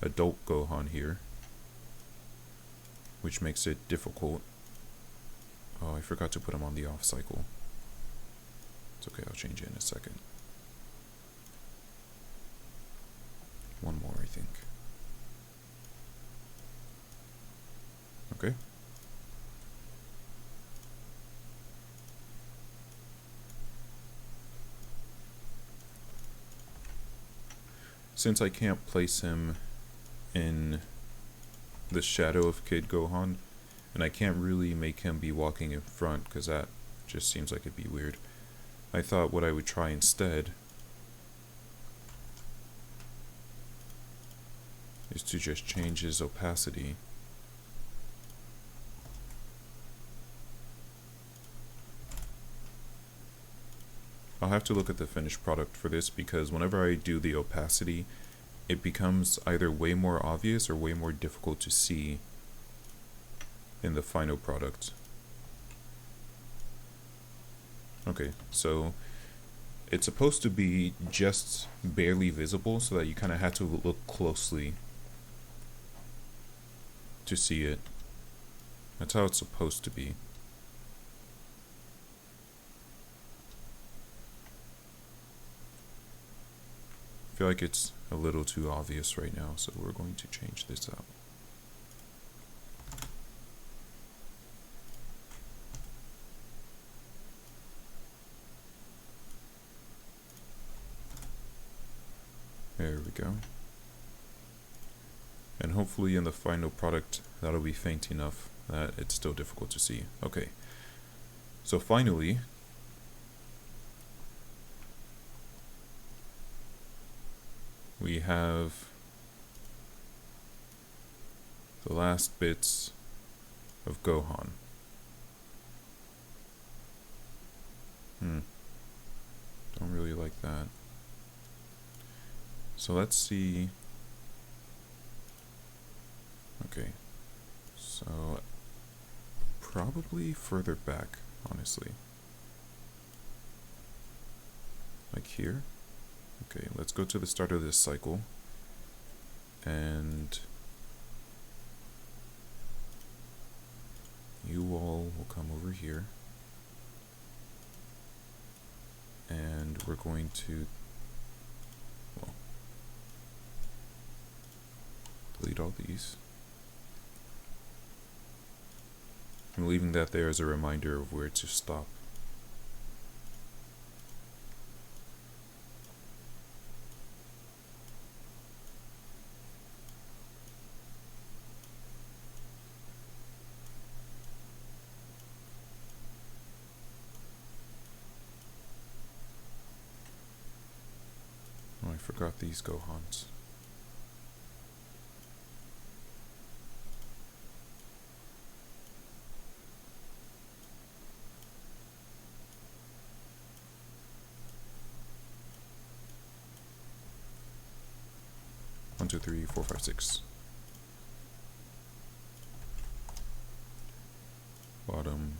Speaker 1: adult Gohan here, which makes it difficult. Oh, I forgot to put him on the off cycle. It's okay, I'll change it in a second. One more, I think. Okay. Since I can't place him in the shadow of Kid Gohan, and I can't really make him be walking in front because that just seems like it'd be weird, I thought what I would try instead is to just change his opacity. I'll have to look at the finished product for this because whenever I do the opacity, it becomes either way more obvious or way more difficult to see in the final product. Okay, so it's supposed to be just barely visible so that you kind of have to look closely to see it. That's how it's supposed to be. I feel like it's a little too obvious right now, so we're going to change this out. There we go. And hopefully in the final product that'll be faint enough that it's still difficult to see. Okay, so finally, we have the last bits of Gohan. Don't really like that. So let's see. Okay, so probably further back, honestly. Like here. Okay, let's go to the start of this cycle, and you all will come over here, and we're going to, well, delete all these. I'm leaving that there as a reminder of where to stop. Oh, I forgot these Gohans. One, two, three, four, five, six. Bottom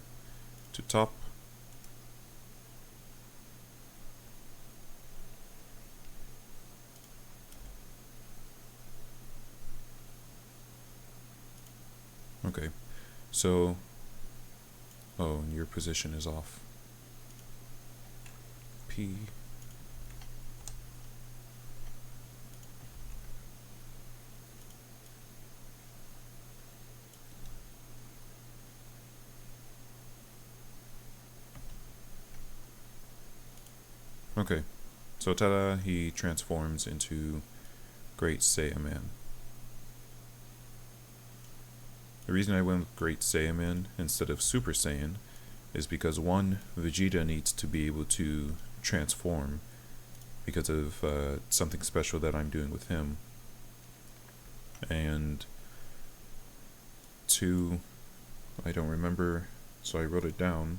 Speaker 1: to top. Okay, so, oh, and your position is off. P. Okay, so ta-da, he transforms into Great Saiyaman. The reason I went with Great Saiyaman instead of Super Saiyan is because one, Vegeta needs to be able to transform because of something special that I'm doing with him. And two, I don't remember, so I wrote it down.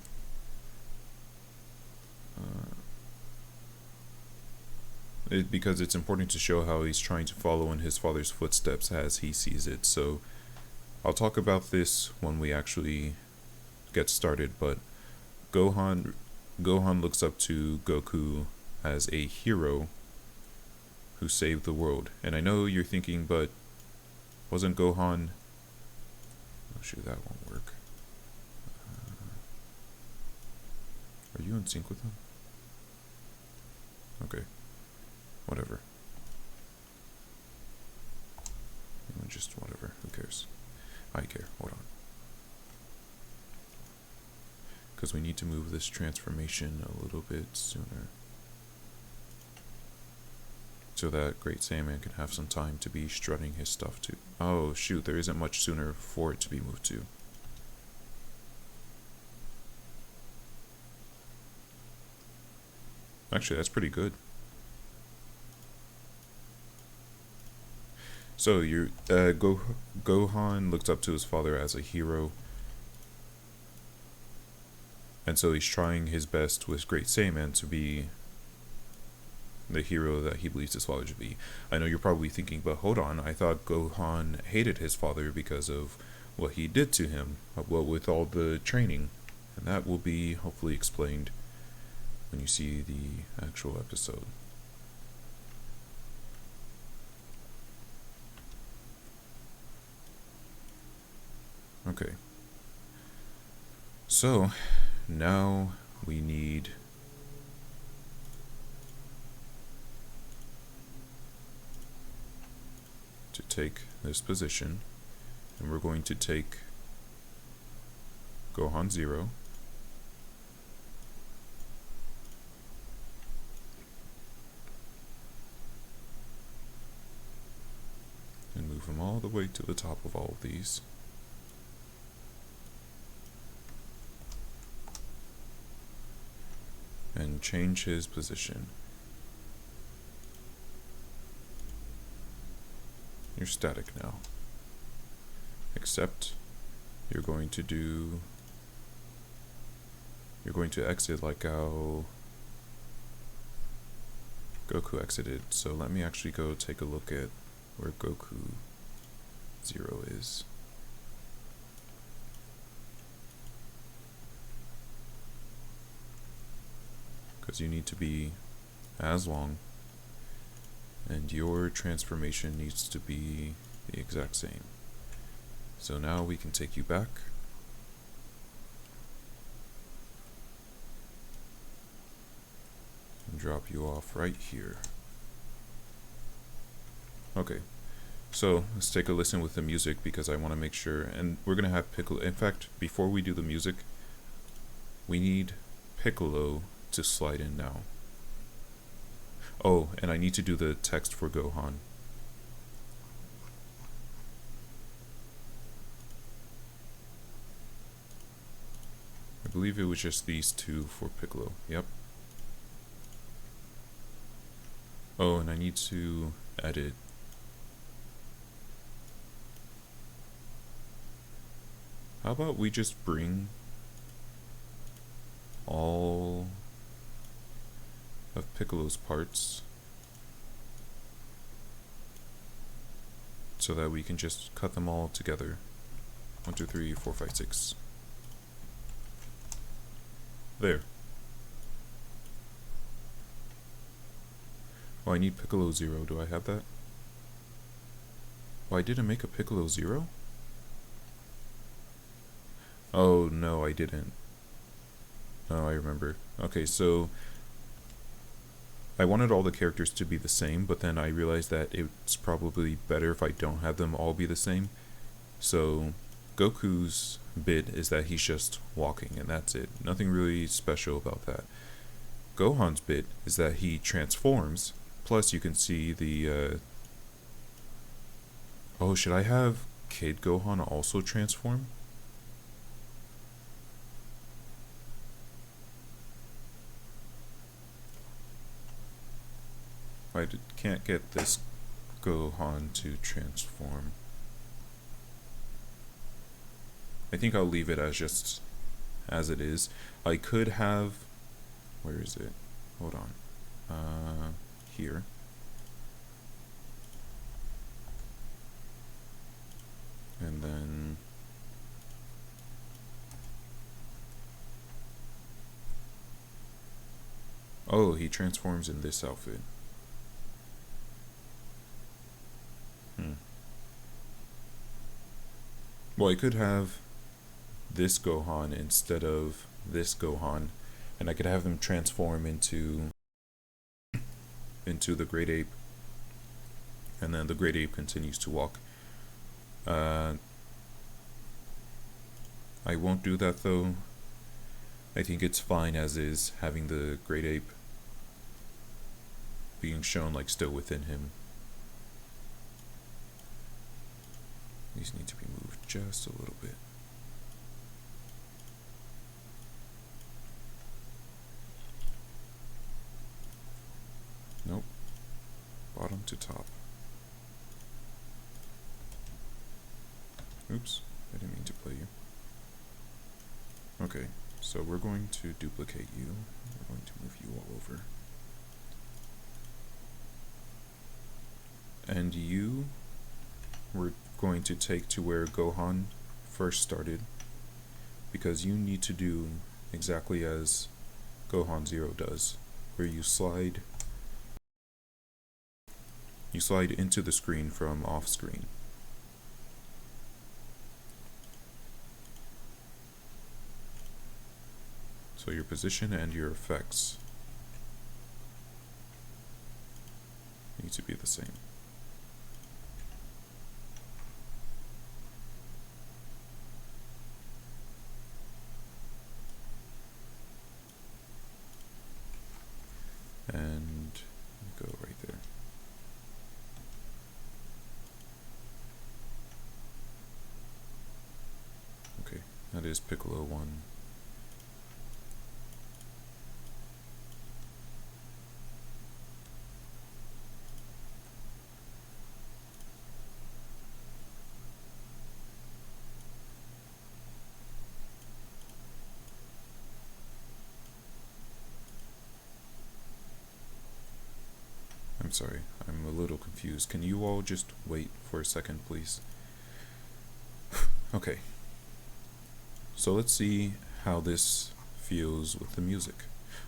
Speaker 1: Because it's important to show how he's trying to follow in his father's footsteps as he sees it. So I'll talk about this when we actually get started, but Gohan looks up to Goku as a hero who saved the world. And I know you're thinking, but wasn't Gohan... Oh shoot, that won't work. Are you in sync with him? Okay. Whatever. Just whatever. Who cares? I care. Hold on. Because we need to move this transformation a little bit sooner. So that Great Saiyaman can have some time to be strutting his stuff too. Oh shoot, there isn't much sooner for it to be moved to. Actually, that's pretty good. So Gohan looks up to his father as a hero, and so he's trying his best with Great Saiyaman to be the hero that he believes his father should be. I know you're probably thinking, but hold on, I thought Gohan hated his father because of what he did to him, well, with all the training, and that will be hopefully explained when you see the actual episode. Okay. So, now we need to take this position, and we're going to take Gohan 0. And move him all the way to the top of all of these. And change his position. You're static now. Except you're going to exit like how Goku exited. So let me actually go take a look at where Goku 0 is. Because you need to be as long, and your transformation needs to be the exact same. So now we can take you back. And drop you off right here. Okay, so let's take a listen with the music because I want to make sure, and we're going to have Piccolo. In fact, before we do the music, we need Piccolo to slide in now. Oh, and I need to do the text for Gohan. I believe it was just these two for Piccolo. Yep. Oh, and I need to edit. How about we just bring all of Piccolo's parts so that we can just cut them all together. 1, 2, 3, 4, 5, 6. There. Oh, I need Piccolo 0. Do I have that? Oh, I didn't make a Piccolo 0? Oh, no, I didn't. Oh, I remember. Okay, so I wanted all the characters to be the same, but then I realized that it's probably better if I don't have them all be the same. So Goku's bit is that he's just walking, and that's it. Nothing really special about that. Gohan's bit is that he transforms, plus you can see the... Oh, should I have Kid Gohan also transform? I can't get this Gohan to transform. I think I'll leave it as just as it is. I could have... Where is it? Hold on. Here. And then... Oh, he transforms in this outfit. Well, I could have this Gohan instead of this Gohan, and I could have them transform into the Great Ape, and then the Great Ape continues to walk. I won't do that though. I think it's fine as is, having the Great Ape being shown like still within him. These need to be moved just a little bit. Nope. Bottom to top. Oops, I didn't mean to play you. Okay, so we're going to duplicate you. We're going to move you all over. And you, we're going to take to where Gohan first started, because you need to do exactly as Gohan Zero does, where you slide into the screen from off screen. So your position and your effects need to be the same. And go right there. Okay, that is Piccolo 1. I'm sorry, I'm a little confused. Can you all just wait for a second, please? Okay. So let's see how this feels with the music.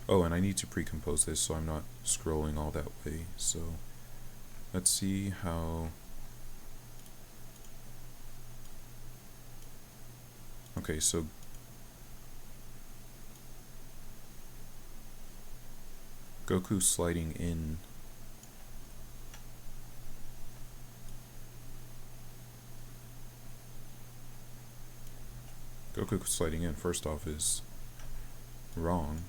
Speaker 1: Oh, and I need to pre-compose this so I'm not scrolling all that way. So let's see how... Okay, so Goku sliding in. Goku sliding in, first off, is wrong.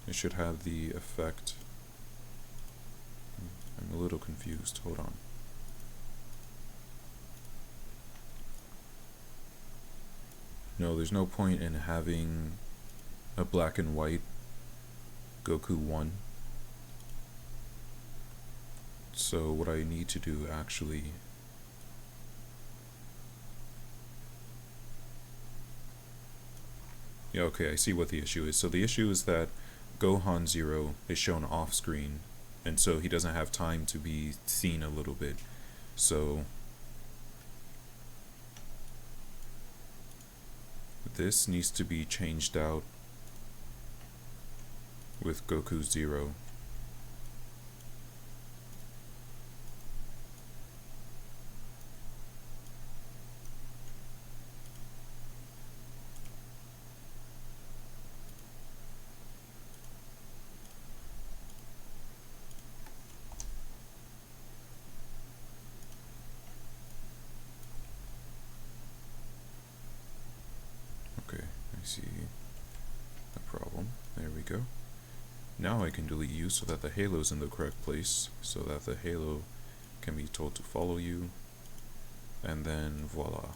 Speaker 1: It should have the effect. I'm a little confused. Hold on. No, there's no point in having a black and white Goku 1. So what I need to do actually... Yeah, okay, I see what the issue is. So the issue is that Gohan Zero is shown off screen, and so he doesn't have time to be seen a little bit. So this needs to be changed out with Goku Zero. Okay, I see the problem. There we go. Now I can delete you so that the halo's in the correct place, so that the halo can be told to follow you, and then voila.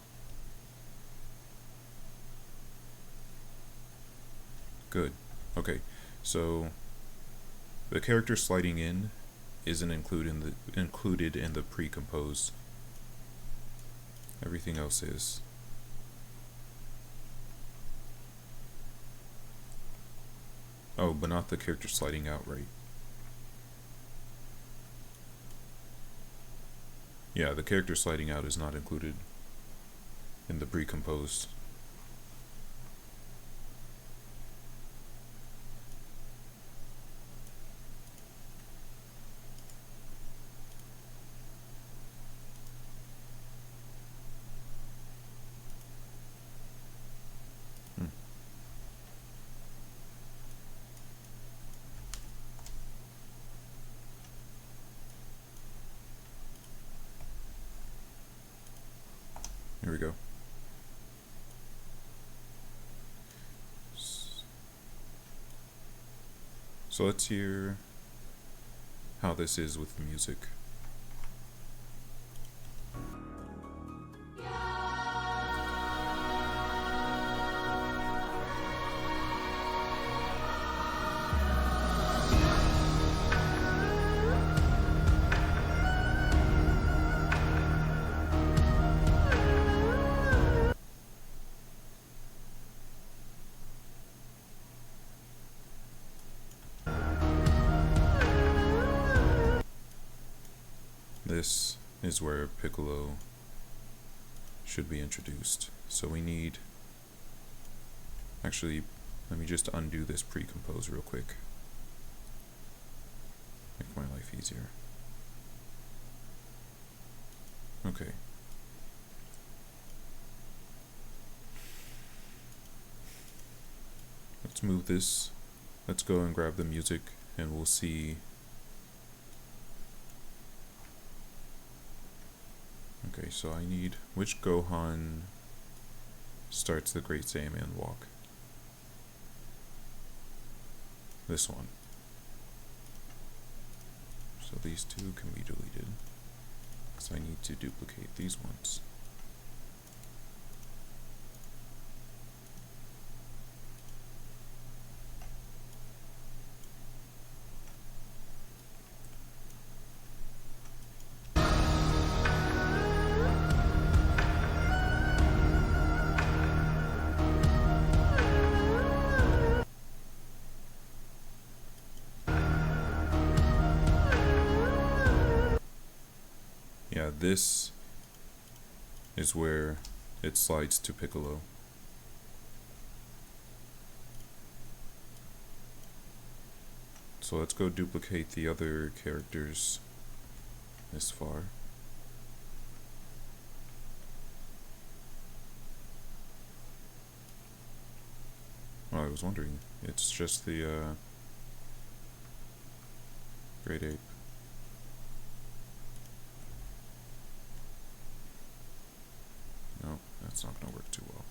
Speaker 1: Good. Okay, so the character sliding in isn't included in the pre-compose. Everything else is. Oh, but not the character sliding out, right? Yeah, the character sliding out is not included in the pre-compose. Here we go. So let's hear how this is with the music. This is where Piccolo should be introduced. So we need... Actually, let me just undo this pre-compose real quick. Make my life easier. Okay. Let's move this. Let's go and grab the music and we'll see. Okay, so I need which Gohan starts the Great Saiyaman walk? This one. So these two can be deleted because I need to duplicate these ones. Yeah, this is where it slides to Piccolo. So let's go duplicate the other characters this far. Well, I was wondering, it's just the Great Ape. No, that's not going to work too well.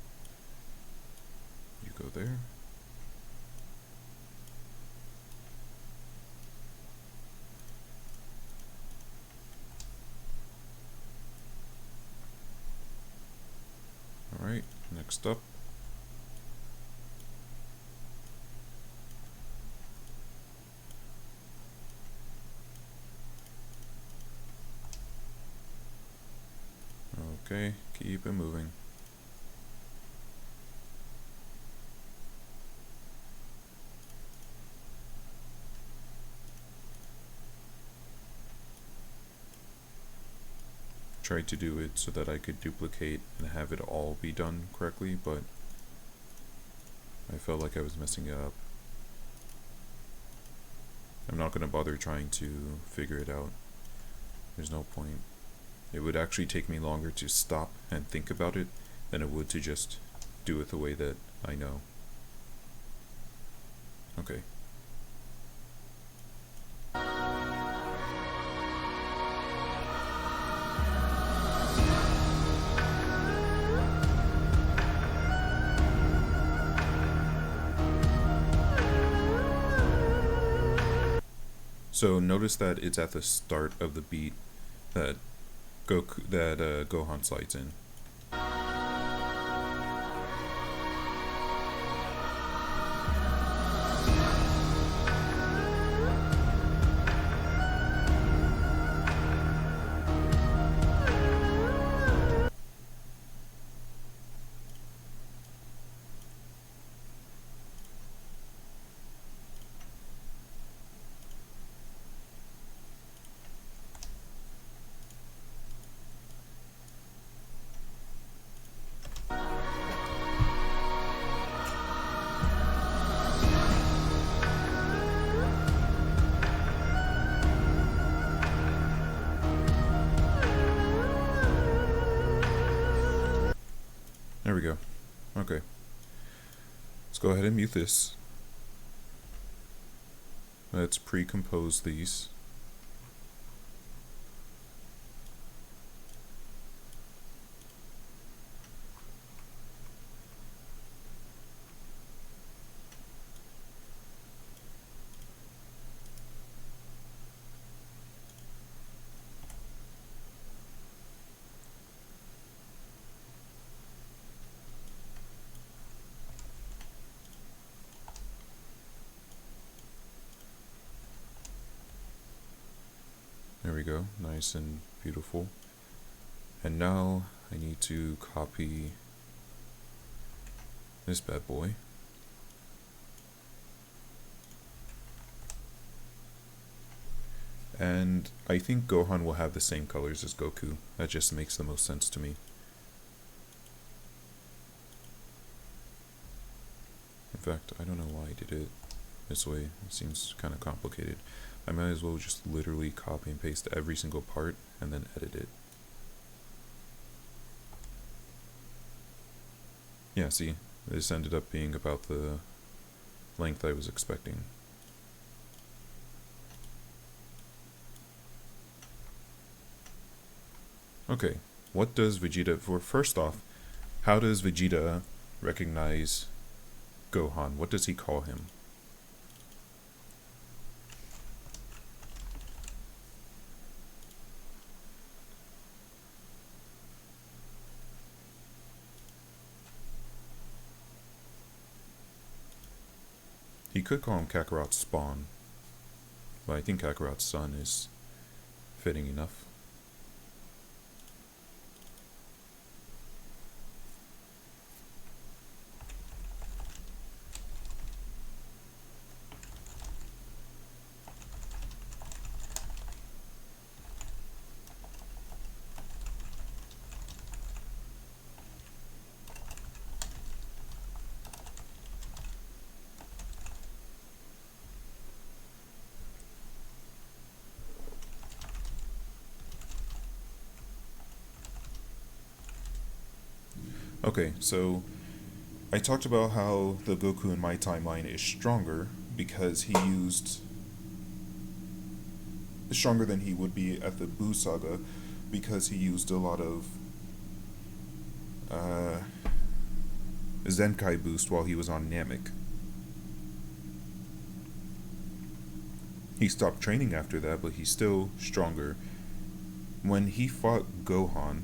Speaker 1: You go there. Alright, next up. Okay, keep it moving. Tried to do it so that I could duplicate and have it all be done correctly, but I felt like I was messing it up. I'm not going to bother trying to figure it out. There's no point. It would actually take me longer to stop and think about it than it would to just do it the way that I know. Okay. So notice that it's at the start of the beat that Gohan slides in. There we go. Okay. Let's go ahead and mute this. Let's pre-compose these. There we go, nice and beautiful. And now I need to copy this bad boy. And I think Gohan will have the same colors as Goku. That just makes the most sense to me. In fact, I don't know why I did it this way. It seems kind of complicated. I might as well just literally copy and paste every single part and then edit it. Yeah, see, this ended up being about the length I was expecting. Okay, what does Vegeta, first off, how does Vegeta recognize Gohan? What does he call him? He could call him Kakarot's spawn, but I think Kakarot's son is fitting enough. Okay, so I talked about how the Goku in my timeline is stronger because he used stronger than he would be at the Buu Saga because he used a lot of Zenkai boost while he was on Namek. He stopped training after that, but he's still stronger. When he fought Gohan,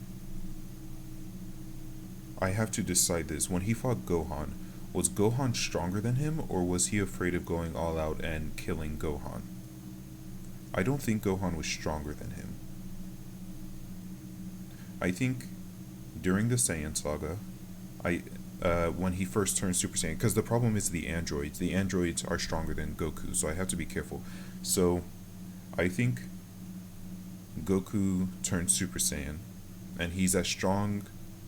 Speaker 1: I have to decide this. When he fought Gohan, was Gohan stronger than him, or was he afraid of going all out and killing Gohan? I don't think Gohan was stronger than him. I think during the Saiyan Saga, when he first turned Super Saiyan, because the problem is the androids. The androids are stronger than Goku, so I have to be careful. So, I think Goku turned Super Saiyan, and he's as strong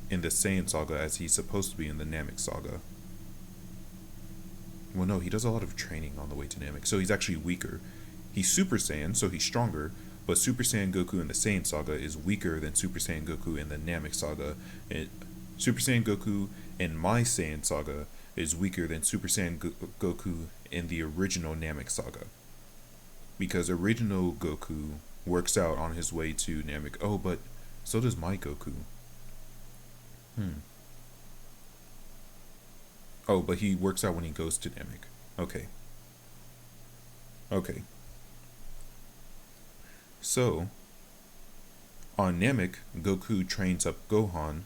Speaker 1: in the Saiyan Saga as he's supposed to be in the Namek Saga. Well, no, he does a lot of training on the way to Namek, so he's actually weaker. He's Super Saiyan, so he's stronger, but Super Saiyan Goku in the Saiyan Saga is weaker than Super Saiyan Goku in the Namek Saga. Super Saiyan Goku in my Saiyan Saga is weaker than Super Saiyan Goku in the original Namek Saga. Because original Goku works out on his way to Namek. Oh, but so does my Goku. Oh, but he works out when he goes to Namek. Okay. Okay. So, on Namek, Goku trains up Gohan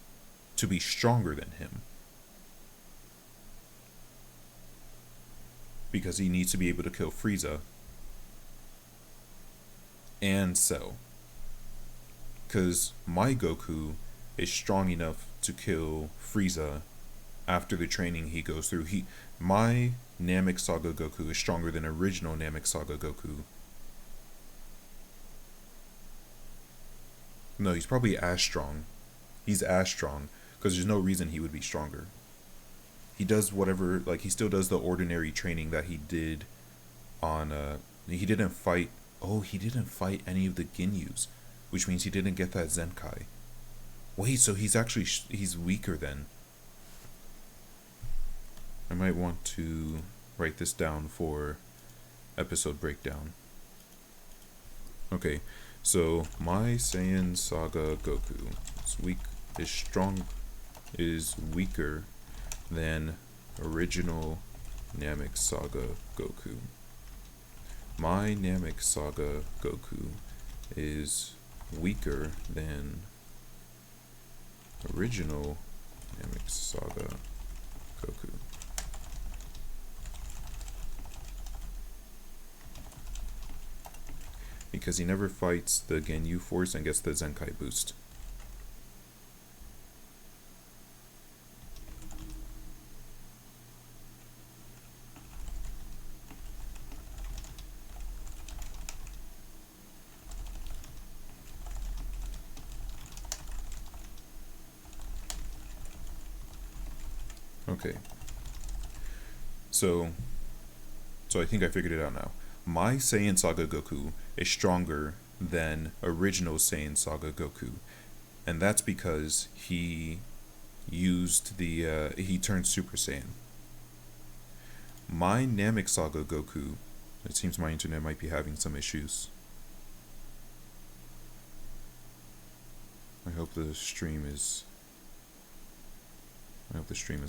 Speaker 1: to be stronger than him. Because he needs to be able to kill Frieza and Cell. Because my Goku is strong enough to kill Frieza after the training he goes through. My Namek Saga Goku is stronger than original Namek Saga Goku. No, he's probably as strong. He's as strong because there's no reason he would be stronger. He does whatever, like he still does the ordinary training that he did on he didn't fight. Oh, he didn't fight any of the Ginyus, which means he didn't get that Zenkai. Wait, so he's actually he's weaker then. I might want to write this down for episode breakdown. Okay, so my Saiyan Saga Goku is weaker than original Namek Saga Goku. My Namek Saga Goku is weaker than original Namek Saga Goku. Because he never fights the Ginyu Force and gets the Zenkai boost. Okay. So I think I figured it out now. My Saiyan Saga Goku is stronger than original Saiyan Saga Goku. And that's because he used he turned Super Saiyan. My Namek Saga Goku, it seems my internet might be having some issues. I hope the stream is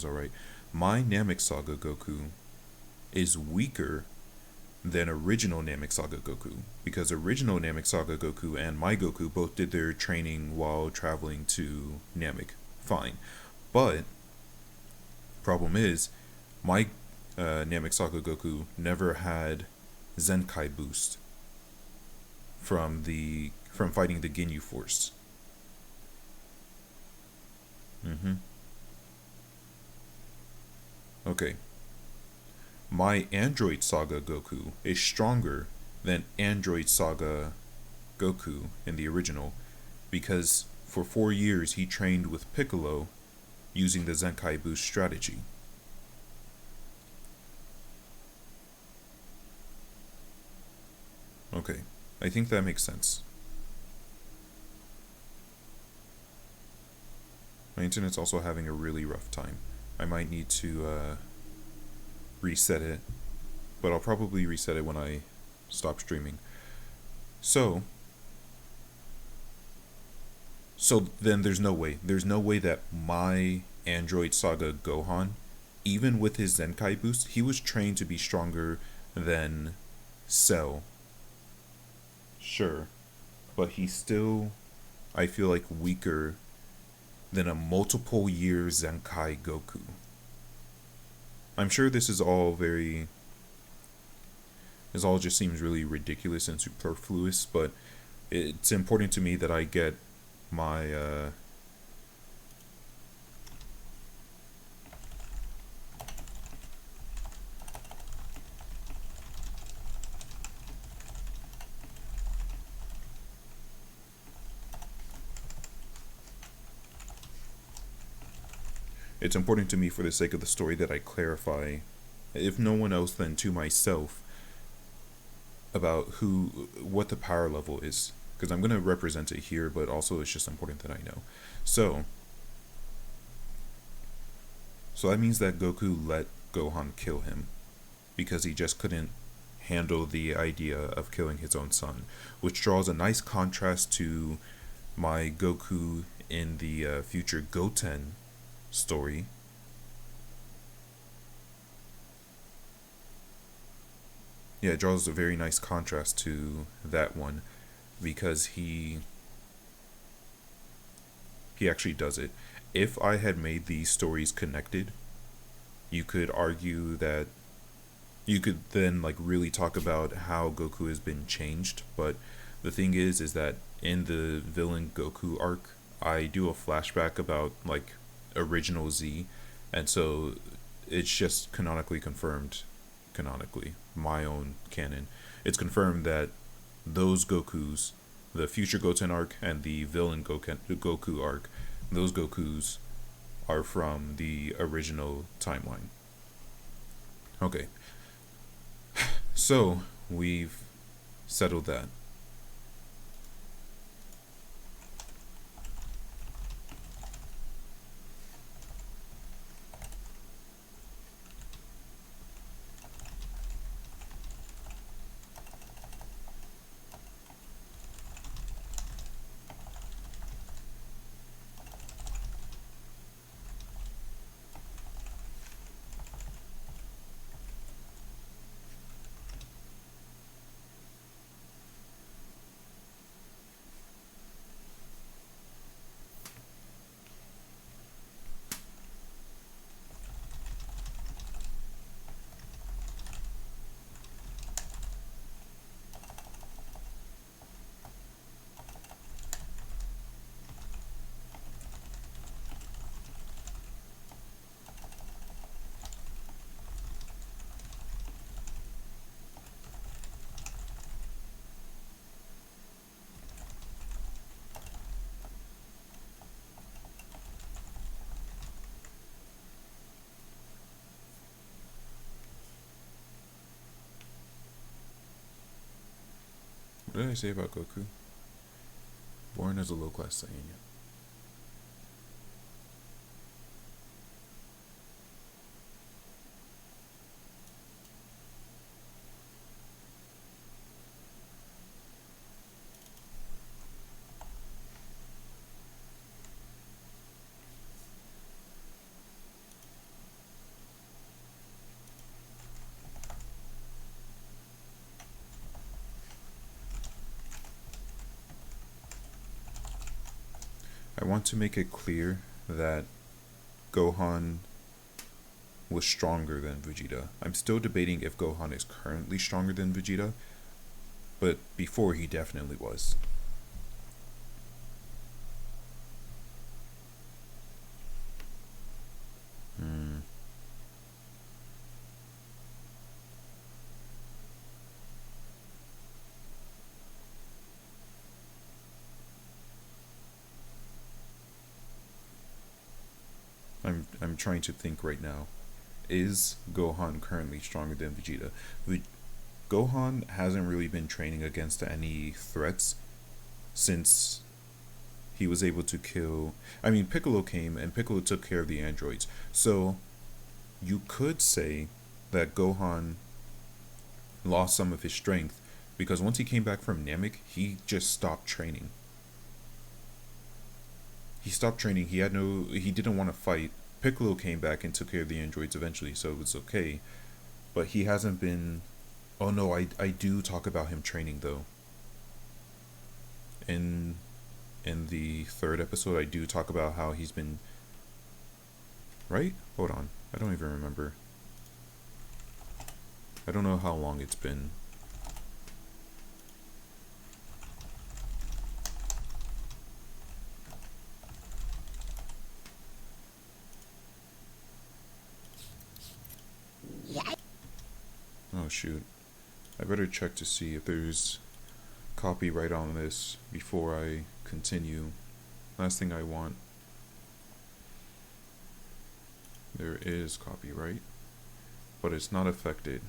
Speaker 1: alright. My Namek Saga Goku is weaker than original Namek Saga Goku, because original Namek Saga Goku and my Goku both did their training while traveling to Namek. Fine. But problem is, my Namek Saga Goku never had Zenkai boost from fighting the Ginyu Force. Okay. My Android Saga Goku is stronger than Android Saga Goku in the original, because for 4 years he trained with Piccolo using the Zenkai boost strategy. Okay, I think that makes sense. My internet's also having a really rough time. I might need to reset it, but I'll probably reset it when I stop streaming. So then there's no way that my Android Saga Gohan, even with his Zenkai boost, he was trained to be stronger than Cell. Sure, but he's still, I feel like, weaker than a multiple year Zenkai Goku. I'm sure this is all just seems really ridiculous and superfluous, but it's important to me that I get my it's important to me, for the sake of the story, that I clarify, if no one else then to myself, about what the power level is, because I'm going to represent it here, but also it's just important that I know. So that means that Goku let Gohan kill him because he just couldn't handle the idea of killing his own son, which draws a nice contrast to my Goku in the future Goten story. Yeah, it draws a very nice contrast to that one. because he actually does it. If I had made these stories connected, you could argue that you could then like really talk about how Goku has been changed, but the thing is that in the villain Goku arc, I do a flashback about like original Z, and so it's just canonically, my own canon. It's confirmed that those Gokus, the future Goten arc and the villain Goku arc, those Gokus are from the original timeline. Okay, so we've settled that. What did I say about Goku? Born as a low-class Saiyan. I want to make it clear that Gohan was stronger than Vegeta. I'm still debating if Gohan is currently stronger than Vegeta, but before he definitely was. Hmm. I'm trying to think right now. Is Gohan currently stronger than Vegeta? Gohan hasn't really been training against any threats since he was able to kill. I mean, Piccolo came and Piccolo took care of the androids. So you could say that Gohan lost some of his strength because once he came back from Namek, he just stopped training. He stopped training. He didn't want to fight. Piccolo came back and took care of the androids eventually, so it was okay. But he hasn't been. Oh no, I do talk about him training though. In in the third episode, I do talk about how he's been. Right? Hold on. I don't even remember. I don't know how long it's been. Oh shoot. I better check to see if there's copyright on this before I continue. Last thing I want. There is copyright, but it's not affected.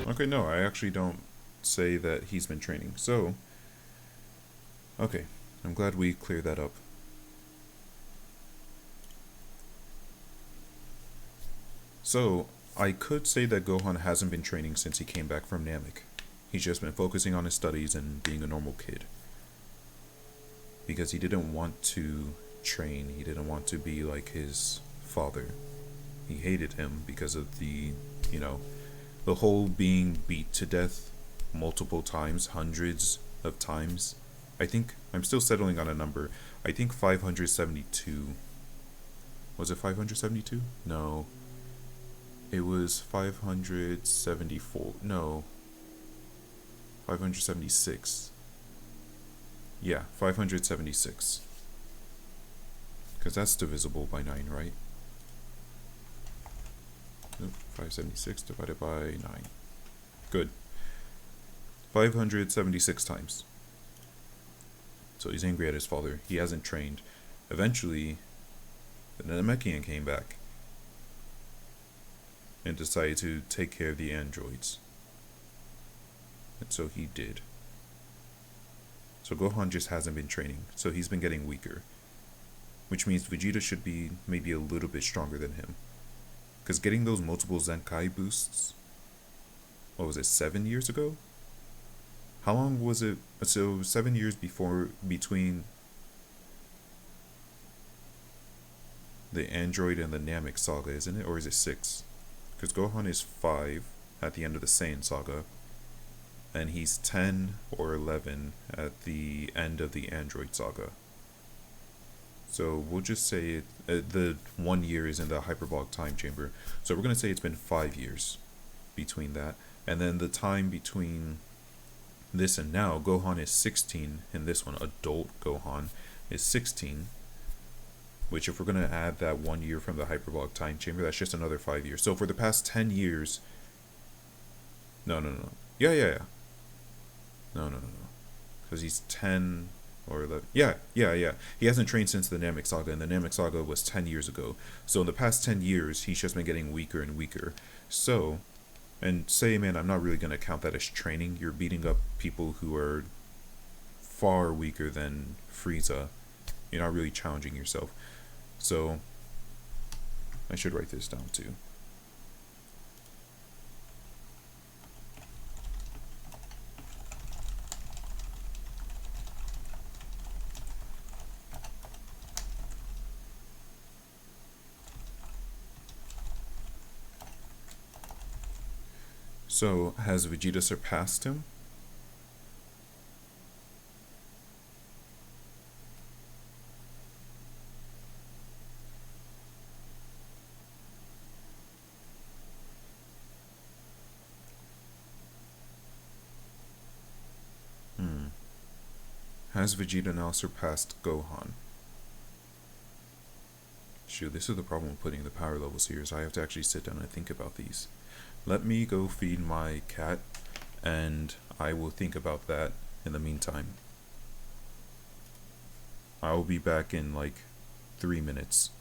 Speaker 1: Okay, no, I actually don't say that he's been training. So, okay, I'm glad we cleared that up. So, I could say that Gohan hasn't been training since he came back from Namek. He's just been focusing on his studies and being a normal kid. Because he didn't want to train, he didn't want to be like his father. He hated him because of the whole being beat to death multiple times, hundreds of times. I think I'm still settling on a number. I think 572. Was it 572? No. It was 574. No. 576. Yeah, 576. Because that's divisible by 9, right? 576 divided by 9. Good. 576 times. So he's angry at his father. He hasn't trained. Eventually, the Namekian came back and decided to take care of the androids. And so he did. So Gohan just hasn't been training, so he's been getting weaker. Which means Vegeta should be maybe a little bit stronger than him. Because getting those multiple Zenkai boosts, what was it, 7 years ago? How long was it? So 7 years between the Android and the Namek Saga, isn't it? Or is it 6? Because Gohan is 5 at the end of the Saiyan Saga. And he's 10 or 11 at the end of the Android Saga. So we'll just say the 1 year is in the hyperbolic time chamber. So we're going to say it's been 5 years between that. And then the time between this and now, Gohan is 16 in this one. Adult Gohan is 16. Which if we're going to add that 1 year from the hyperbolic time chamber, that's just another 5 years. So for the past 10 years... No. Yeah. No. Because he's 10 or 11. Yeah. He hasn't trained since the Namek Saga, and the Namek Saga was 10 years ago. So in the past 10 years, he's just been getting weaker and weaker. So, and say, man, I'm not really going to count that as training. You're beating up people who are far weaker than Frieza. You're not really challenging yourself. So, I should write this down too. So, has Vegeta surpassed him? Has Vegeta now surpassed Gohan? Shoot, this is the problem with putting the power levels here, is I have to actually sit down and think about these. Let me go feed my cat, and I will think about that in the meantime. I will be back in like 3 minutes.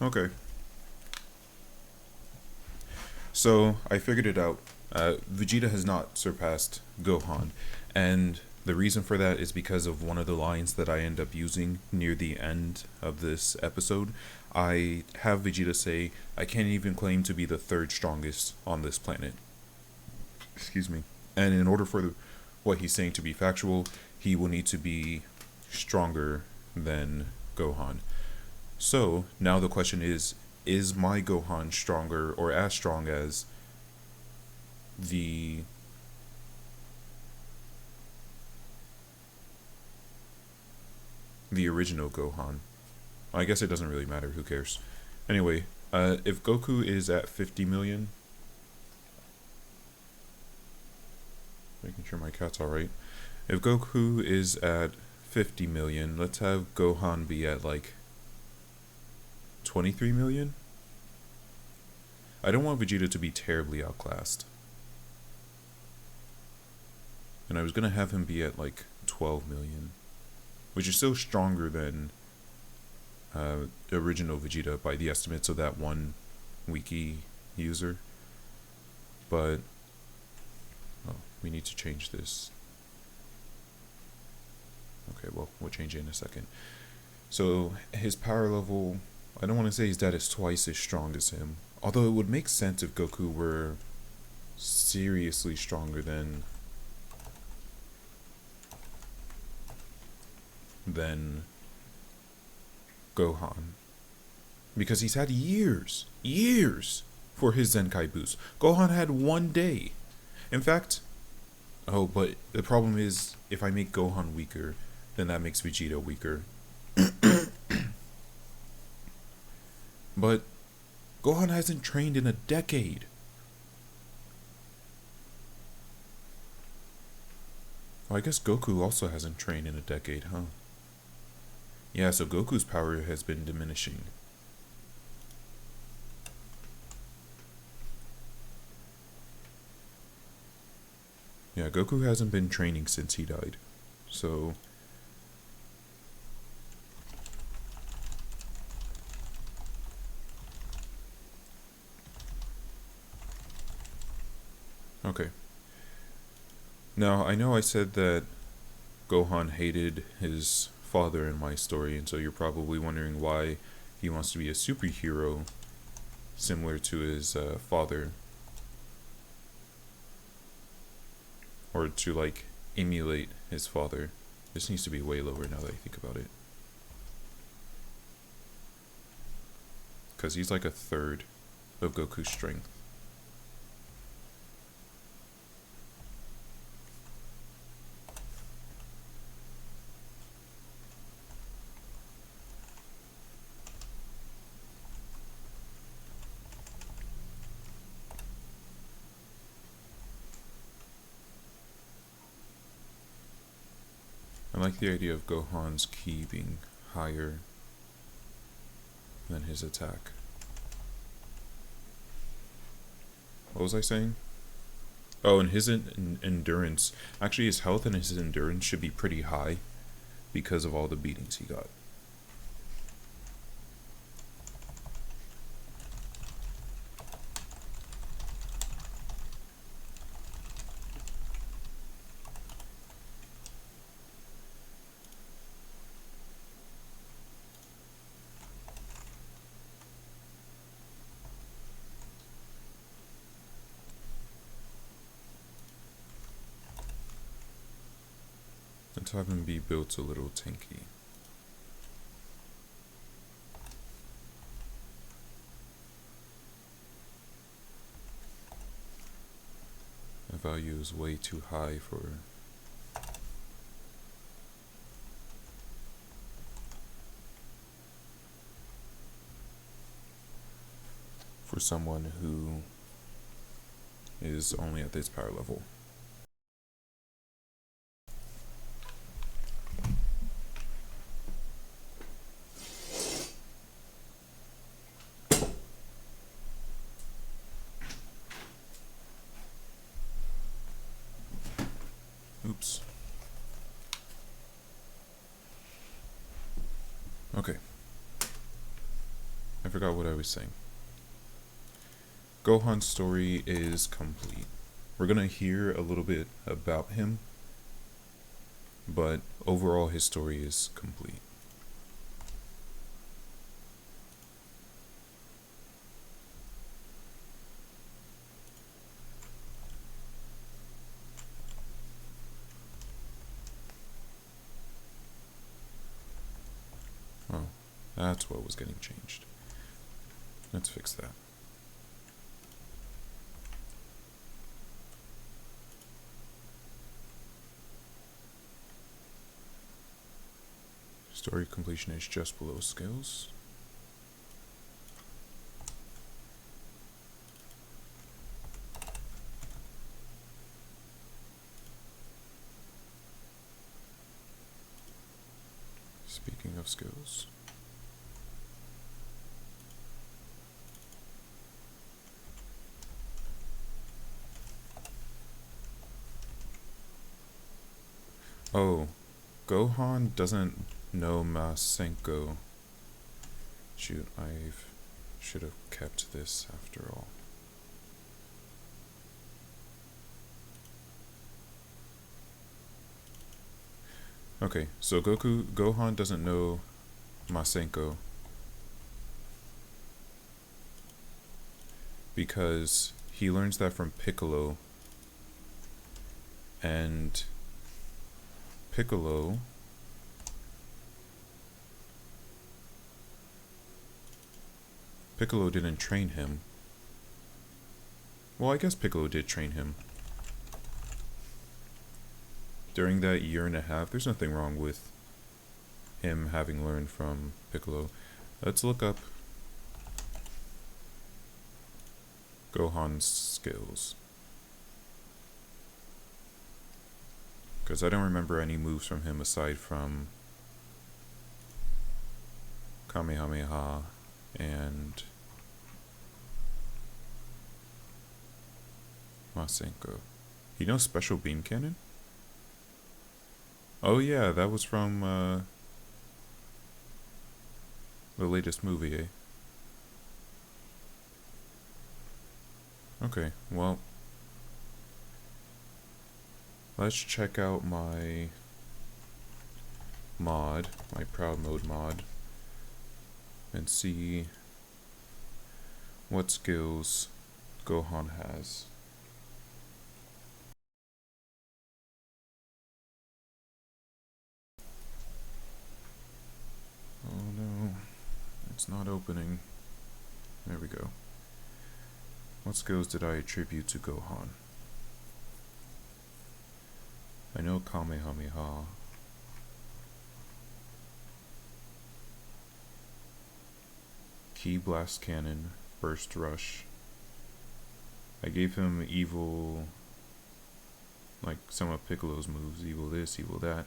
Speaker 1: Okay. So I figured it out. Vegeta has not surpassed Gohan, and the reason for that is because of one of the lines that I end up using near the end of this episode. I have Vegeta say, "I can't even claim to be the third strongest on this planet." Excuse me. And in order for what he's saying to be factual, he will need to be stronger than Gohan. So now the question is my Gohan stronger or as strong as the original Gohan? I guess it doesn't really matter, who cares? Anyway, if Goku is at 50 million, making sure my cat's alright. If Goku is at 50 million, let's have Gohan be at like 23 million? I don't want Vegeta to be terribly outclassed. And I was gonna have him be at like 12 million, which is still stronger than original Vegeta by the estimates of that one wiki user. But we need to change this. Okay, well, we'll change it in a second. So his power level, I don't want to say his dad is twice as strong as him, although it would make sense if Goku were seriously stronger than Gohan, because he's had years for his Zenkai boost. Gohan had 1 day. In fact, but the problem is, if I make Gohan weaker, then that makes Vegeta weaker. But Gohan hasn't trained in a decade. Oh, I guess Goku also hasn't trained in a decade, huh? Yeah, so Goku's power has been diminishing. Yeah, Goku hasn't been training since he died. So okay. Now, I know I said that Gohan hated his father in my story, and so you're probably wondering why he wants to be a superhero similar to his father, or to like emulate his father. This needs to be way lower now that I think about it, because he's like a third of Goku's strength. I like the idea of Gohan's ki being higher than his attack. What was I saying? Oh, and his endurance. Actually, his health and his endurance should be pretty high because of all the beatings he got. Let's have him be built a little tanky. The value is way too high for someone who is only at this power level. Oops. Okay. I forgot what I was saying. Gohan's story is complete. We're gonna hear a little bit about him, but overall his story is complete. Oh, that's what was getting changed. Let's fix that. Story completion is just below skills. Speaking of skills. Oh, Gohan doesn't know Masenko. Shoot, I should have kept this after all. Okay, so Gohan doesn't know Masenko because he learns that from Piccolo, and Piccolo didn't train him. Well, I guess Piccolo did train him. During that year and a half, there's nothing wrong with him having learned from Piccolo. Let's look up Gohan's skills, because I don't remember any moves from him aside from Kamehameha and Masenko. He knows Special Beam Cannon? Oh yeah, that was from the latest movie, eh? Okay, well, let's check out my mod, my Proud Mode mod, and see what skills Gohan has. Oh no, it's not opening. There we go. What skills did I attribute to Gohan? I know Kamehameha. Ki Blast Cannon, Burst Rush. I gave him evil, like some of Piccolo's moves, evil this, evil that.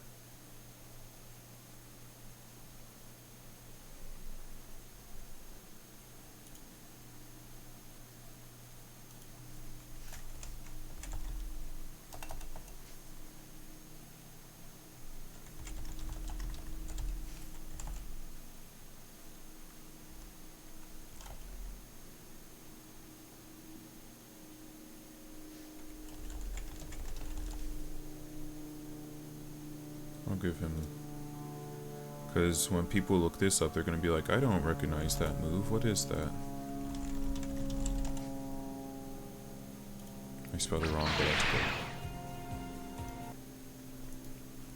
Speaker 1: I'll give him, because when people look this up, they're going to be like, I don't recognize that move. What is that? I spelled it wrong, but that's good.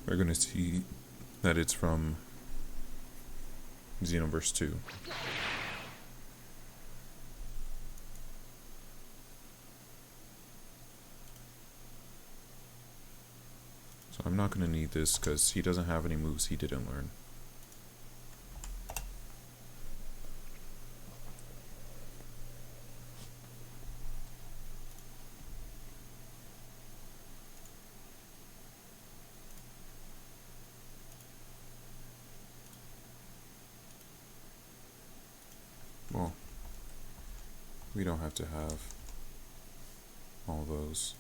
Speaker 1: We're going to see that it's from Xenoverse 2. So I'm not going to need this because he doesn't have any moves he didn't learn. Well, we don't have to have all those.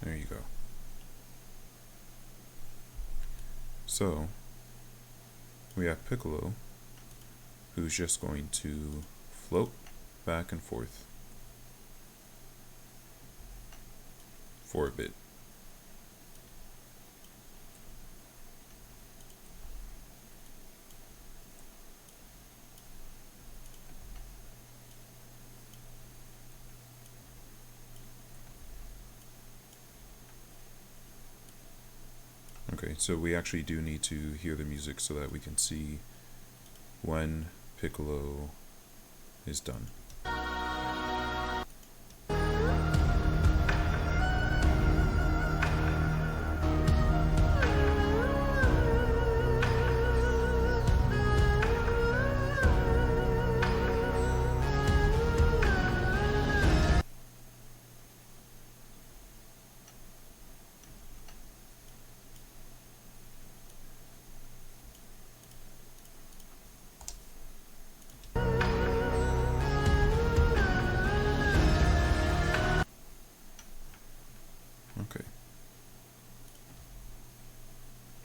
Speaker 1: There you go. So, we have Piccolo, who's just going to float back and forth for a bit. Okay, so we actually do need to hear the music so that we can see when Piccolo is done. Okay.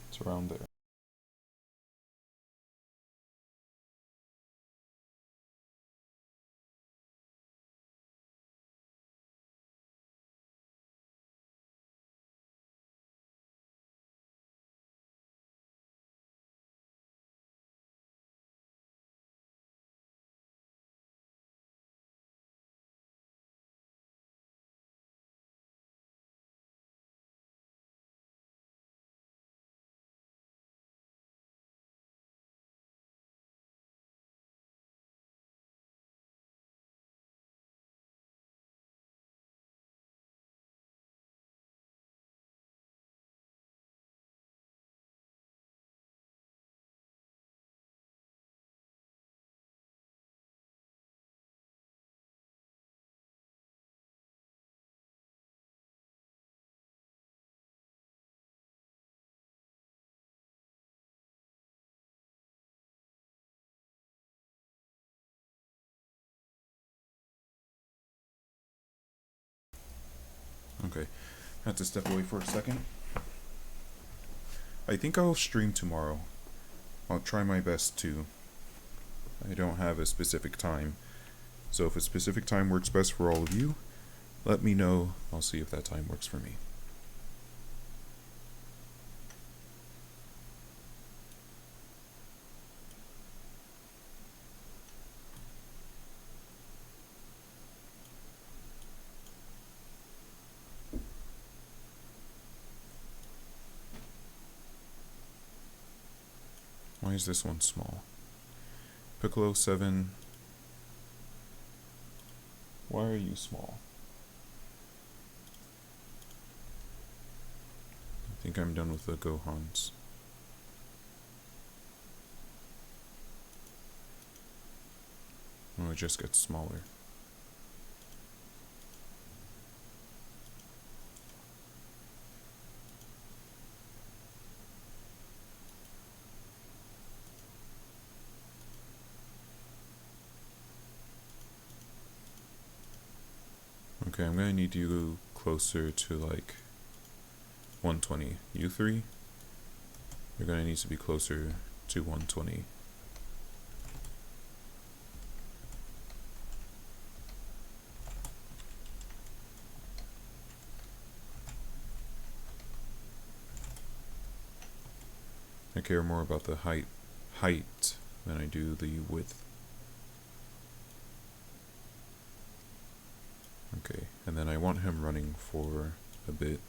Speaker 1: It's around there. Okay, I have to step away for a second. I think I'll stream tomorrow. I'll try my best to. I don't have a specific time, so if a specific time works best for all of you, let me know. I'll see if that time works for me. Why is this one small? Piccolo 7. Why are you small? I think I'm done with the Gohans. Oh, it just gets smaller. Okay, I'm gonna need you to go closer to like 120. You three, you're gonna need to be closer to 120. I care more about the height than I do the width. Okay, and then I want him running for a bit.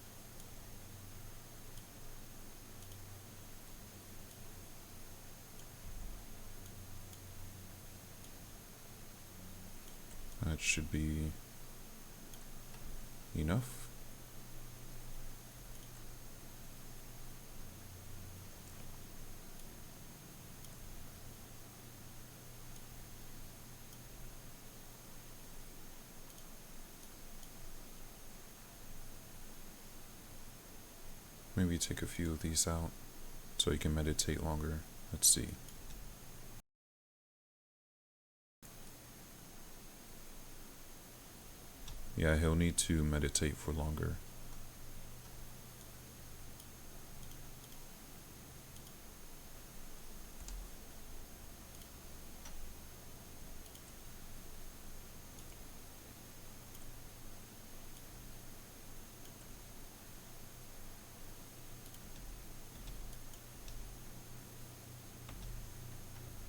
Speaker 1: That should be enough. Maybe take a few of these out so he can meditate longer. Let's see. Yeah, he'll need to meditate for longer.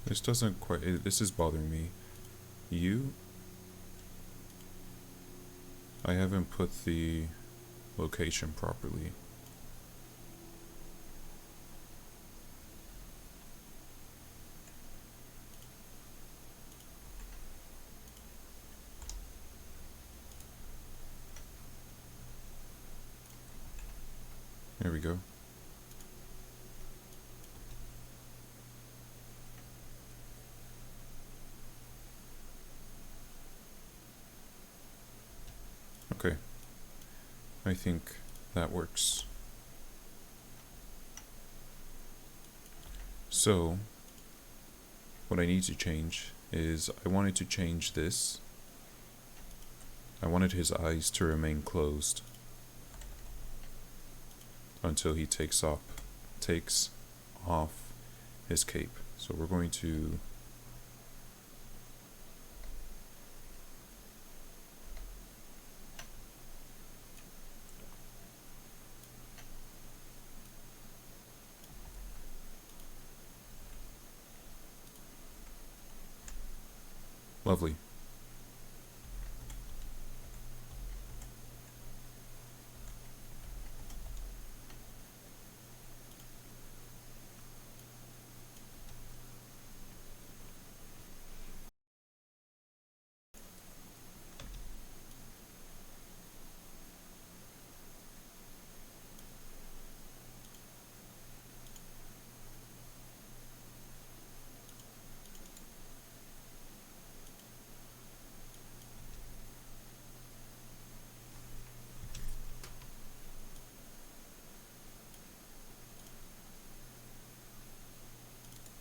Speaker 1: This doesn't quite... This is bothering me. You... I haven't put the location properly. There we go. Okay. I think that works. So, what I need to change is I wanted to change this. I wanted his eyes to remain closed until he takes off his cape. So we're going to lovely.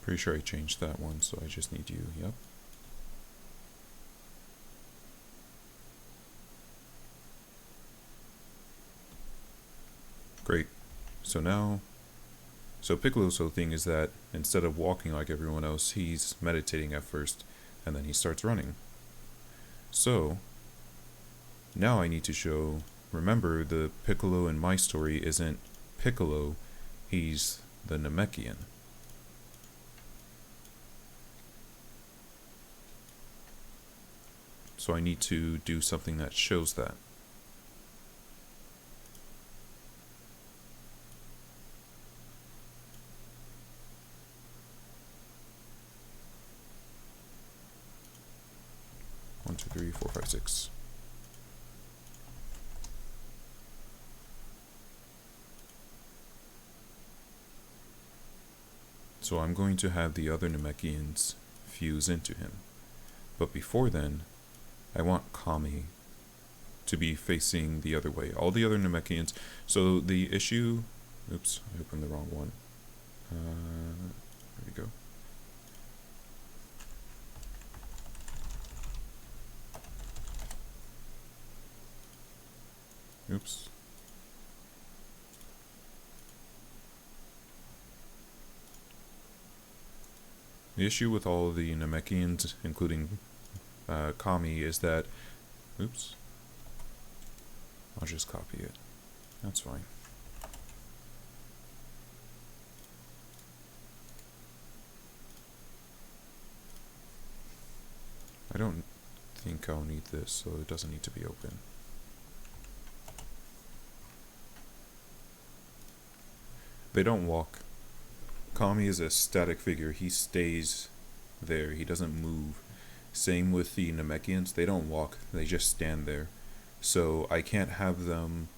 Speaker 1: Pretty sure I changed that one, so I just need you. Yep. Great. So now, Piccolo's whole thing is that instead of walking like everyone else, he's meditating at first, and then he starts running. So, now I need to show, remember the Piccolo in my story isn't Piccolo, he's the Namekian. So I need to do something that shows that. One, two, three, four, five, six. So I'm going to have the other Namekians fuse into him. But before then, I want Kami to be facing the other way. All the other Namekians. So the issue... Oops, I opened the wrong one. There we go. Oops. The issue with all the Namekians, including Kami, is that... Oops. I'll just copy it. That's fine. I don't think I'll need this, so it doesn't need to be open. They don't walk. Kami is a static figure. He stays there. He doesn't move. Same with the Namekians. They don't walk. They just stand there. So I can't have them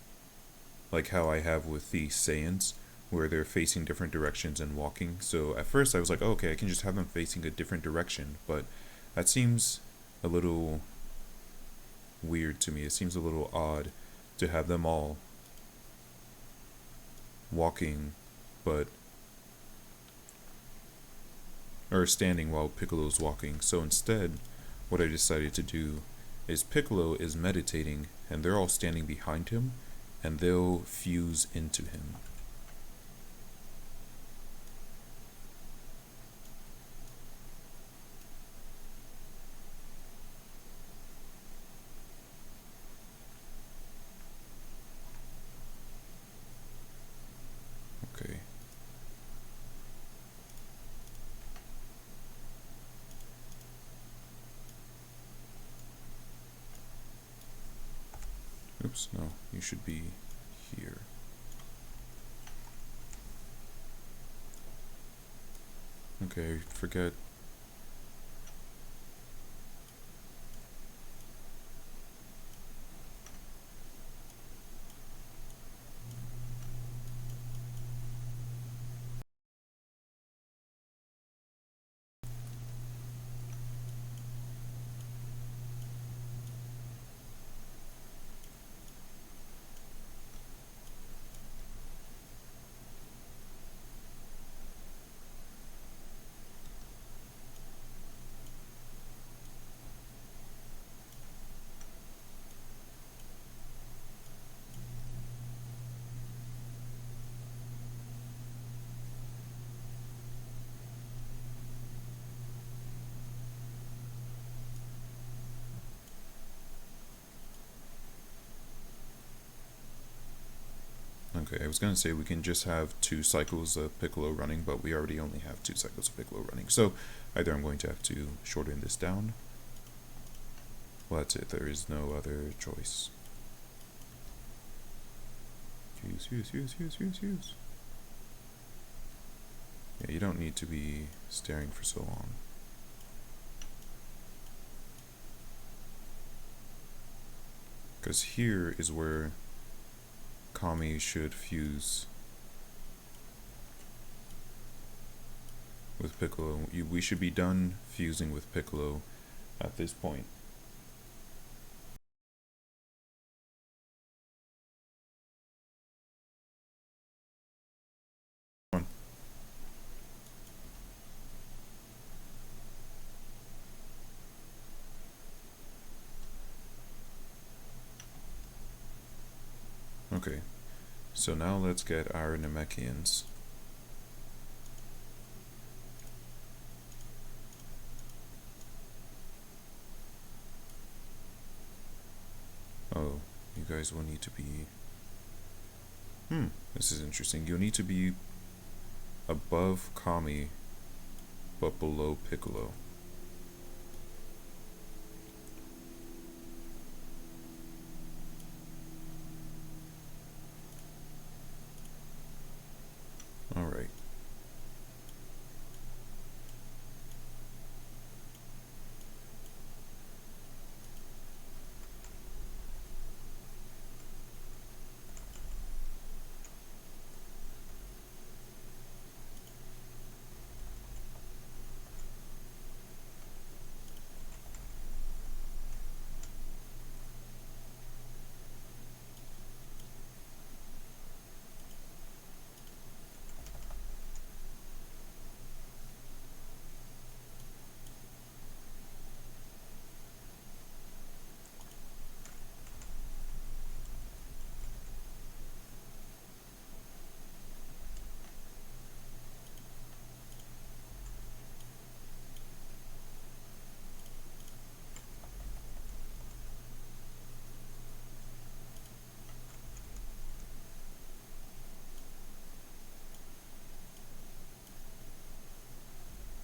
Speaker 1: like how I have with the Saiyans, where they're facing different directions and walking. So at first I was like, oh, okay, I can just have them facing a different direction. But that seems a little weird to me. It seems a little odd to have them all walking, or standing while Piccolo's walking. So instead, what I decided to do is Piccolo is meditating and they're all standing behind him and they'll fuse into him. Okay. Oops, no, you should be here. Okay, forget. Okay, I was gonna say we can just have 2 cycles of Piccolo running, but we already only have 2 cycles of Piccolo running. So either I'm going to have to shorten this down. Well, that's it. There is no other choice. Use. Yeah, you don't need to be staring for so long. Because here is where Kami should fuse with Piccolo. We should be done fusing with Piccolo at this point. Okay, so now let's get our Namekians. Oh, you guys will need to be... this is interesting. You'll need to be above Kami, but below Piccolo. Alright.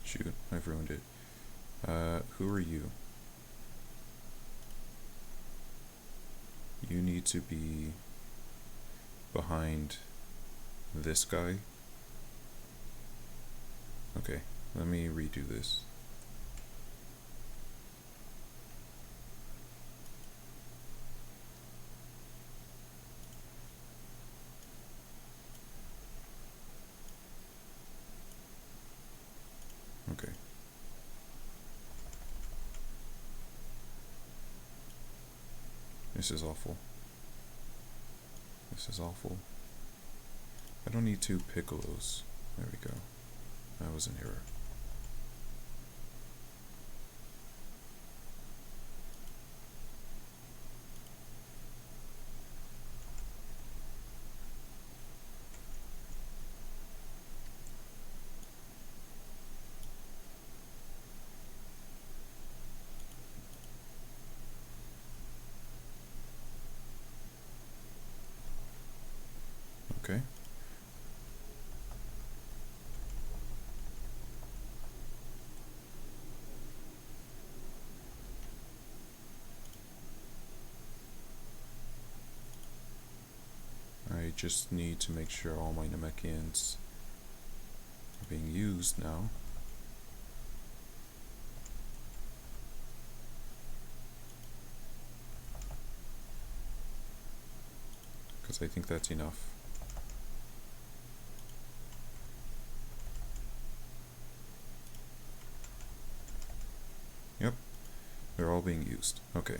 Speaker 1: Shoot, I've ruined it. Who are you? You need to be behind this guy. Okay, let me redo this. Okay. This is awful. This is awful. I don't need 2 Piccolos. There we go. That was an error. Okay. just need to make sure all my Namekians are being used now. Because I think that's enough. Yep, they're all being used. Okay.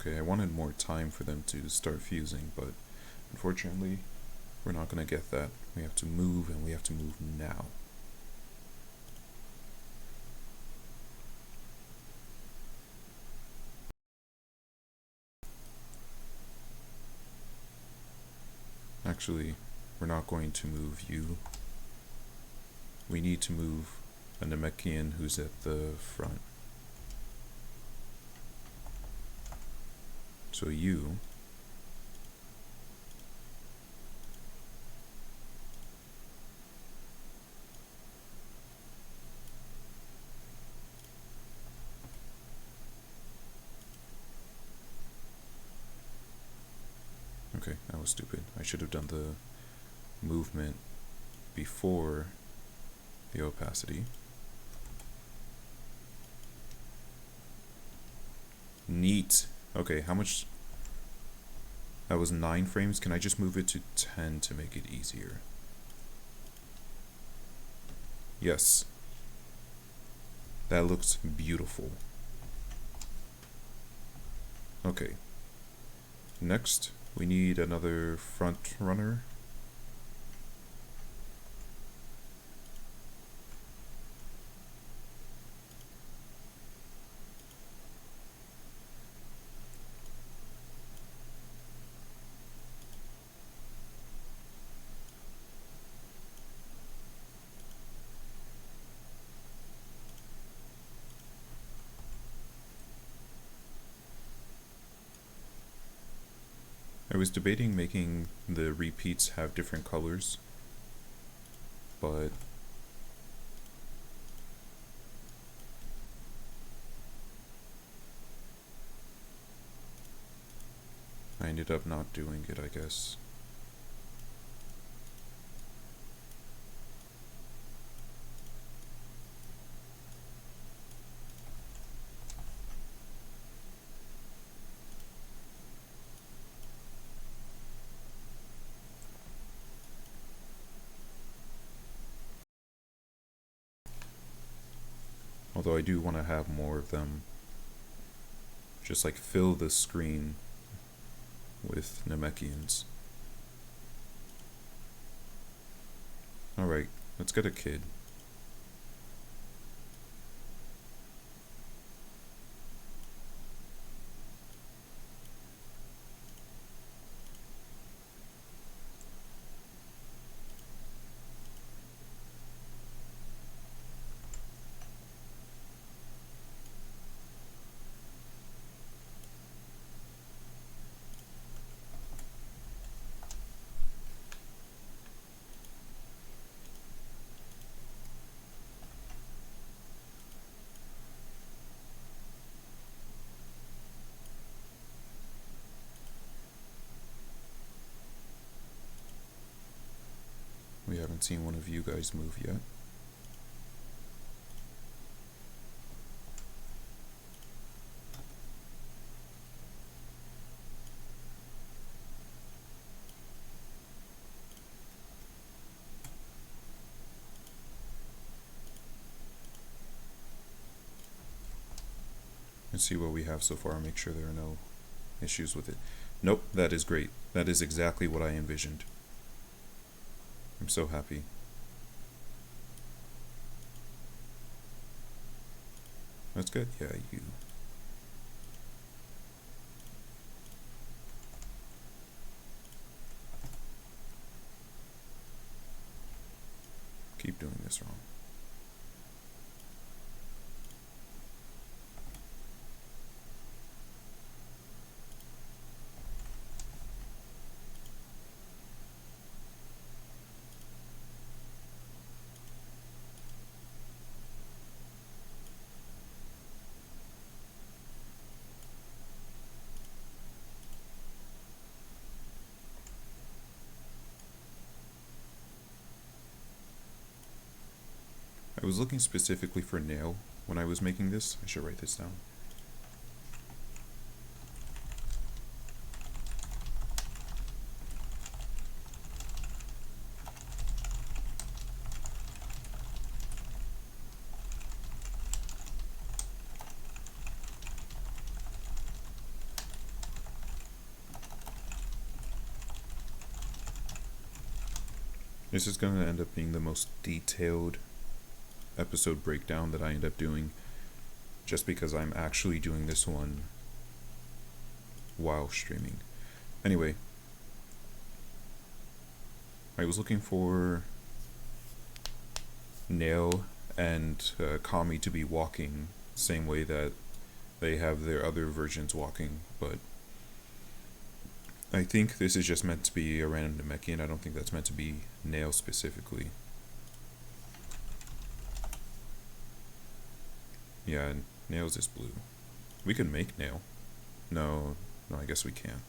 Speaker 1: Okay, I wanted more time for them to start fusing, but unfortunately, we're not going to get that. We have to move, and we have to move now. Actually, we're not going to move you. We need to move a Namekian who's at the front. So you okay, that was stupid. I should have done the movement before the opacity. Neat. Okay, how much? That was 9 frames. Can I just move it to 10 to make it easier? Yes. That looks beautiful. Okay. Next, we need another front runner. I was debating making the repeats have different colors, but I ended up not doing it, I guess. Although I do want to have more of them. Just like fill the screen with Namekians. Alright, let's get a kid. We haven't seen one of you guys move yet. Let's see what we have so far, make sure there are no issues with it. Nope, that is great. That is exactly what I envisioned. I'm so happy. That's good. Yeah, you. Keep doing this wrong. I was looking specifically for nail when I was making this. I should write this down. This is going to end up being the most detailed episode breakdown that I end up doing, just because I'm actually doing this one while streaming. Anyway, I was looking for Nail and Kami to be walking same way that they have their other versions walking, but I think this is just meant to be a random Namekian. I don't think that's meant to be Nail specifically. Yeah, Nail's is blue. We can make Nail. No, I guess we can't.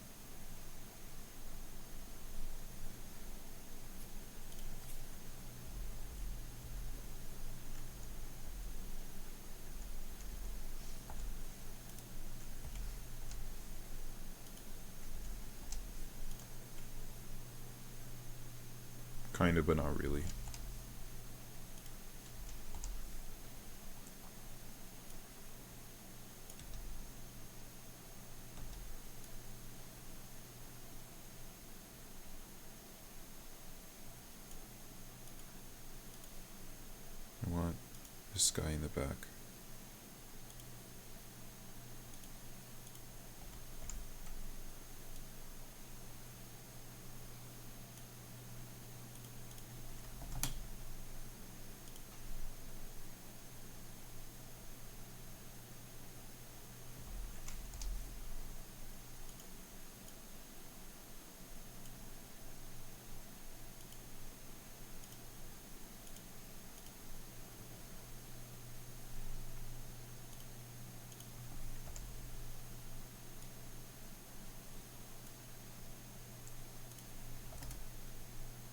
Speaker 1: Kind of, but not really. I want this guy in the back.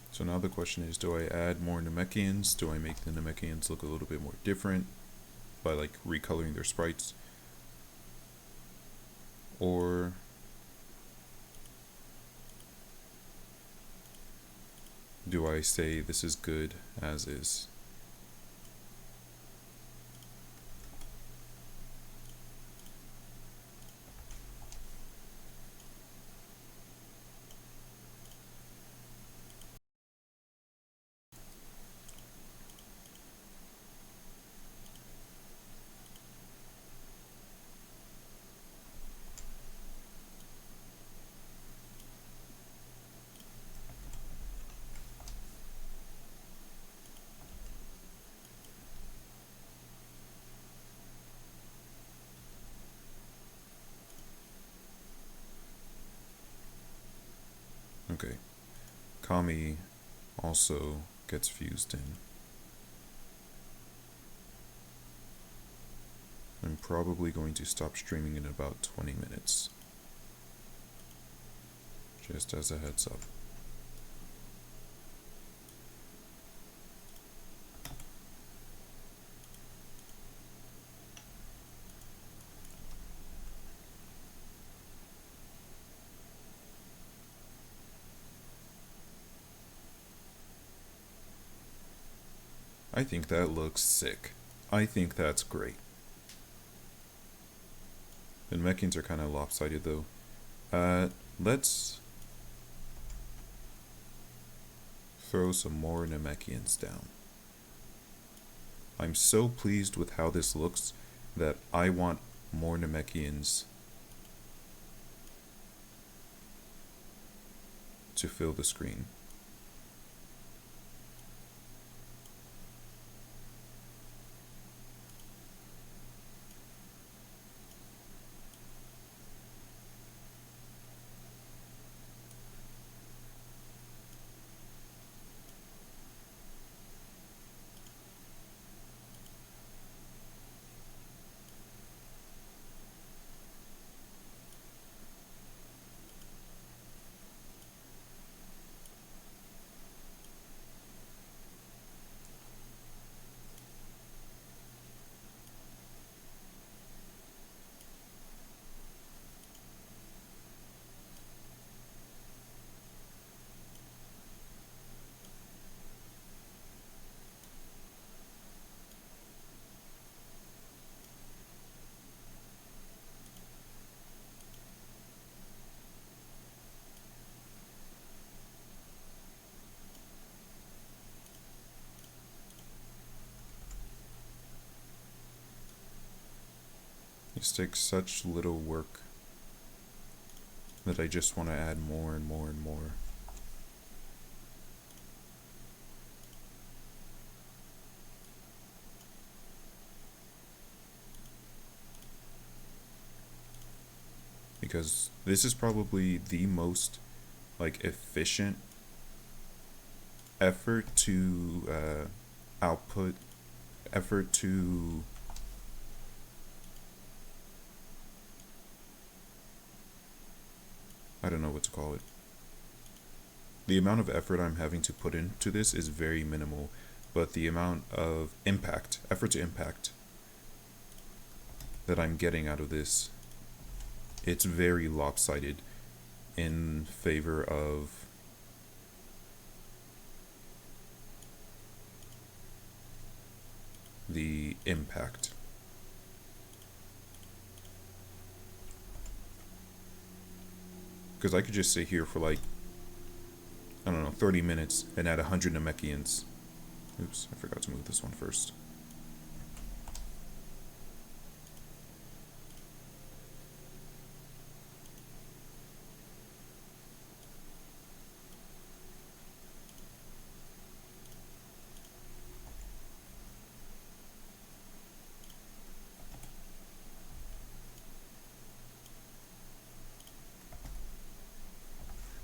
Speaker 1: So now the question is, do I add more Namekians? Do I make the Namekians look a little bit more different by like recoloring their sprites? Or do I say this is good as is? Okay. Kami also gets fused in. I'm probably going to stop streaming in about 20 minutes. Just as a heads up. I think that looks sick. I think that's great. The Namekians are kind of lopsided though. Let's throw some more Namekians down. I'm so pleased with how this looks that I want more Namekians to fill the screen. It takes such little work that I just want to add more and more and more. Because this is probably the most like efficient effort to output, effort to I don't know what to call it. The amount of effort I'm having to put into this is very minimal, but the amount of impact, effort to impact, that I'm getting out of this, it's very lopsided in favor of the impact. Because I could just sit here for like, I don't know, 30 minutes and add 100 Namekians. Oops, I forgot to move this one first.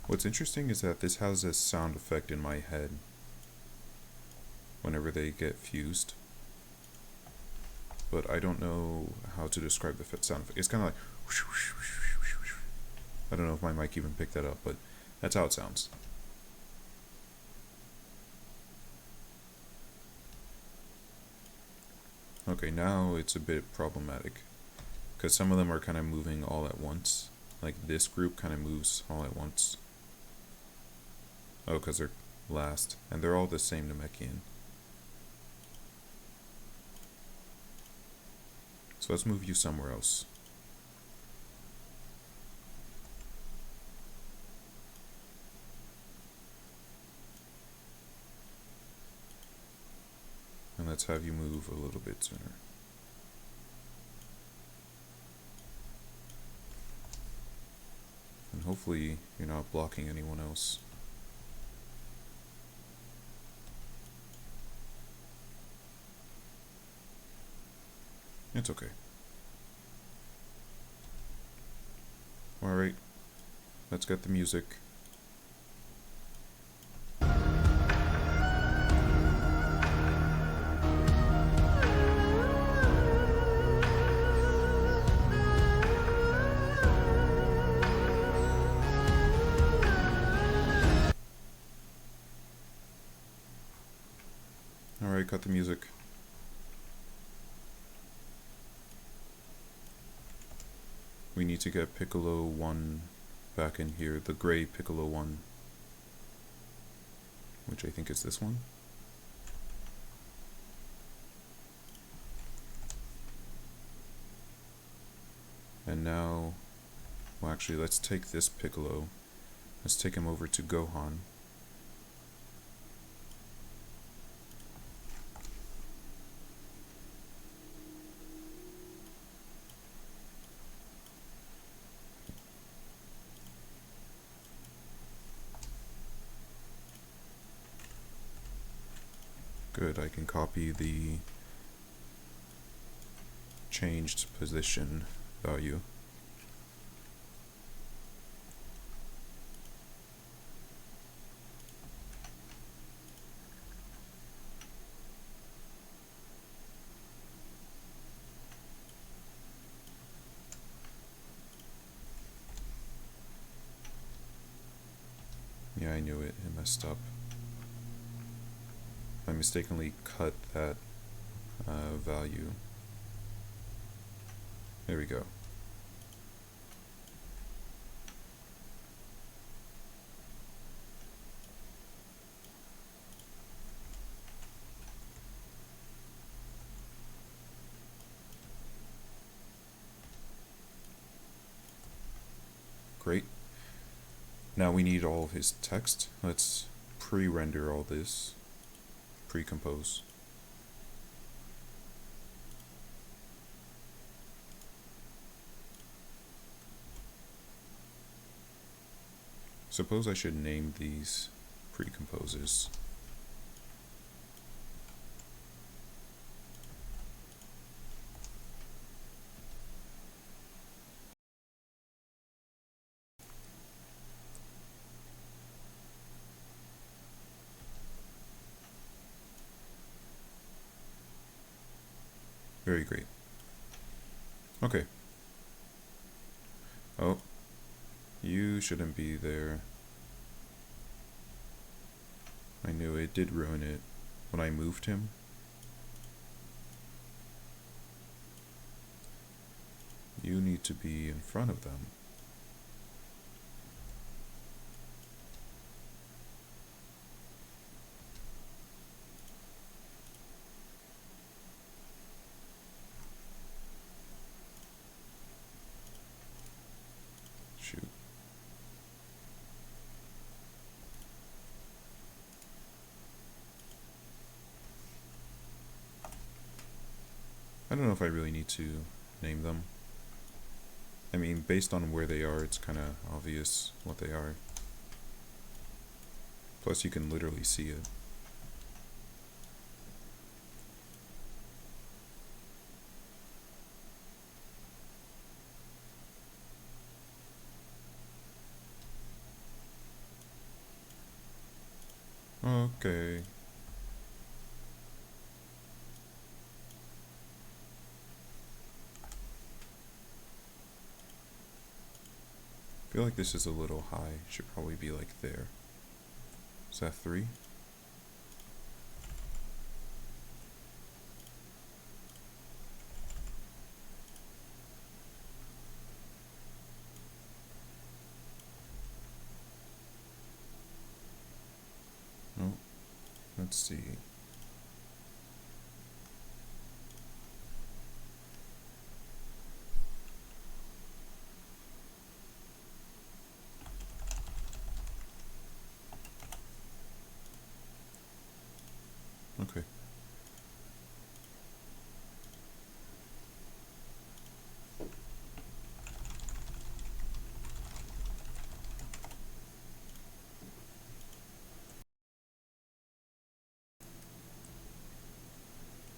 Speaker 1: What's interesting is that this has a sound effect in my head whenever they get fused, but I don't know how to describe the sound effect. It's kind of like, I don't know if my mic even picked that up, but that's how it sounds. Okay, now it's a bit problematic, because some of them are kind of moving all at once. Like this group kind of moves all at once. Oh, because they're last, and they're all the same Namekian. So let's move you somewhere else. And let's have you move a little bit sooner. And hopefully you're not blocking anyone else. It's okay. Alright, let's get the music. Alright, cut the music. We need to get Piccolo 1 back in here, the gray Piccolo 1, which I think is this one. And now, well actually let's take this Piccolo, let's take him over to Gohan. Good, I can copy the changed position value. Yeah, I knew it. It messed up. I mistakenly cut that value. There we go. Great. Now we need all of his text. Let's pre-render all this. Pre-compose. Suppose I should name these precomposes. Very great. Okay. Oh, you shouldn't be there. I knew it did ruin it when I moved him. You need to be in front of them. Shoot. I don't know if I really need to name them. I mean, based on where they are, it's kind of obvious what they are. Plus, you can literally see it. Okay. I feel like this is a little high. Should probably be like there. Is that 3? Oh, let's see. Okay.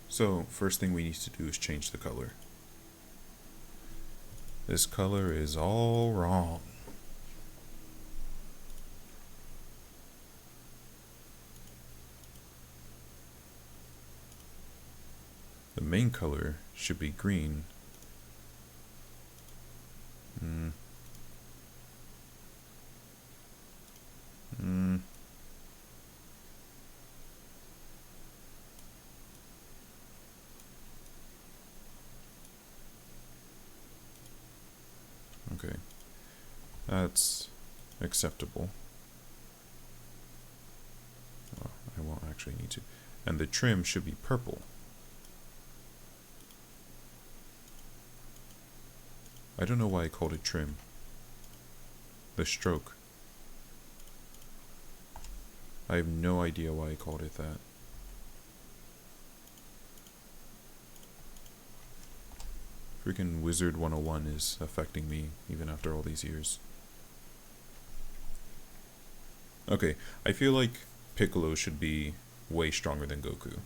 Speaker 1: So, first thing we need to do is change the color. This color is all wrong. The main color should be green. Hmm. Hmm. Okay. That's acceptable. Oh, I won't actually need to. And the trim should be purple. I don't know why I called it trim. The stroke. I have no idea why I called it that. Freaking Wizard 101 is affecting me even after all these years. Okay, I feel like Piccolo should be way stronger than Goku.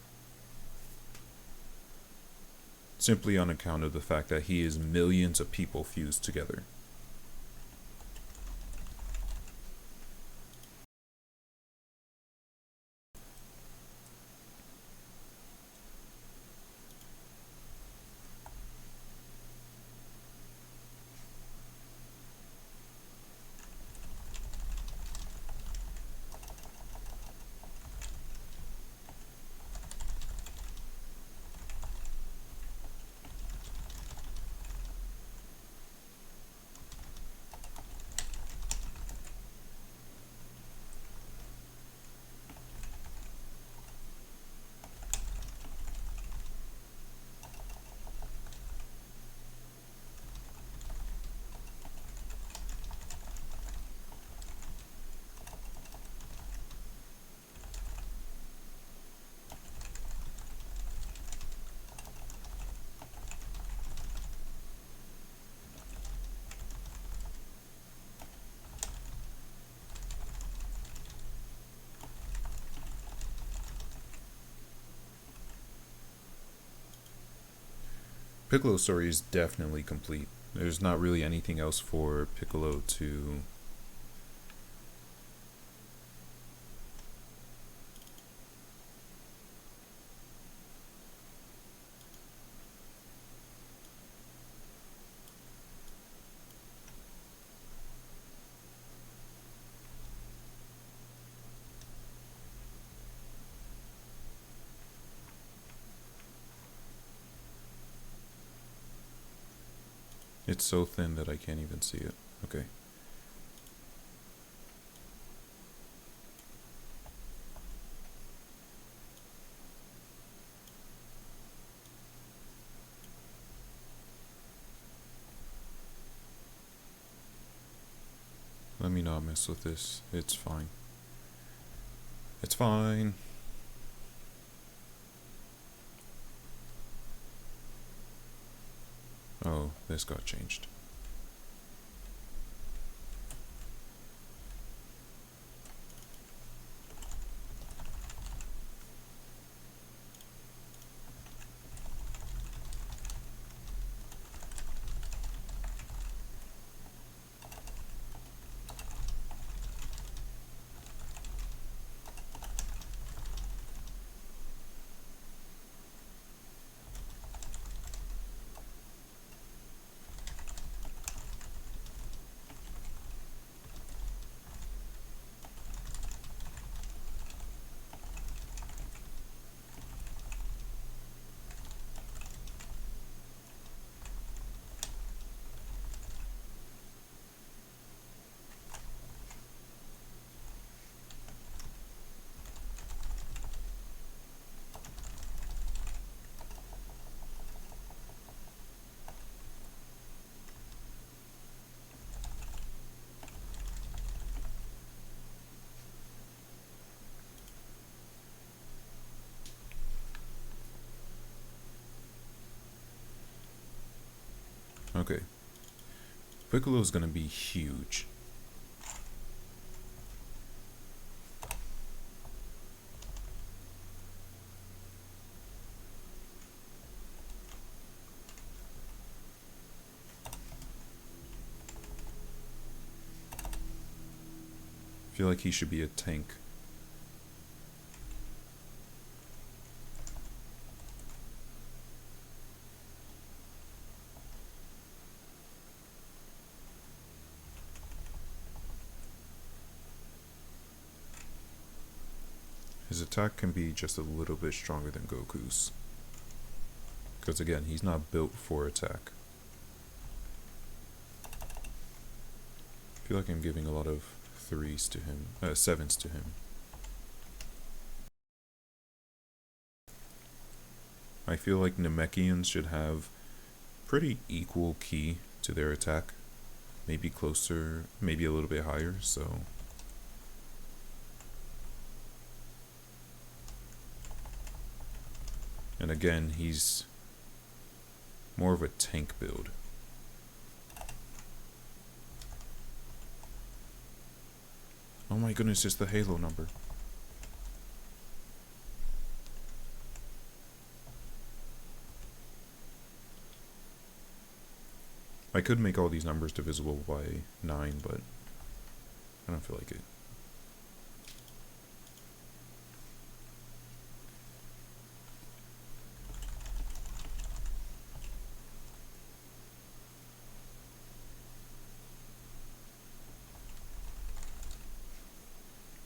Speaker 1: Simply on account of the fact that he is millions of people fused together. Piccolo's story is definitely complete. There's not really anything else for Piccolo to... It's so thin that I can't even see it. Okay. Let me not mess with this. It's fine. It's fine. Oh, this got changed. Okay. Piccolo's gonna be huge. I feel like he should be a tank. His attack can be just a little bit stronger than Goku's. Because again, he's not built for attack. I feel like I'm giving a lot of 3s to him, 7s to him. I feel like Namekians should have pretty equal ki to their attack. Maybe closer, maybe a little bit higher, so... And again, he's more of a tank build. Oh my goodness, it's the Halo number. I could make all these numbers divisible by 9, but I don't feel like it.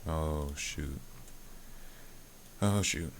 Speaker 1: Oh shoot. Oh shoot.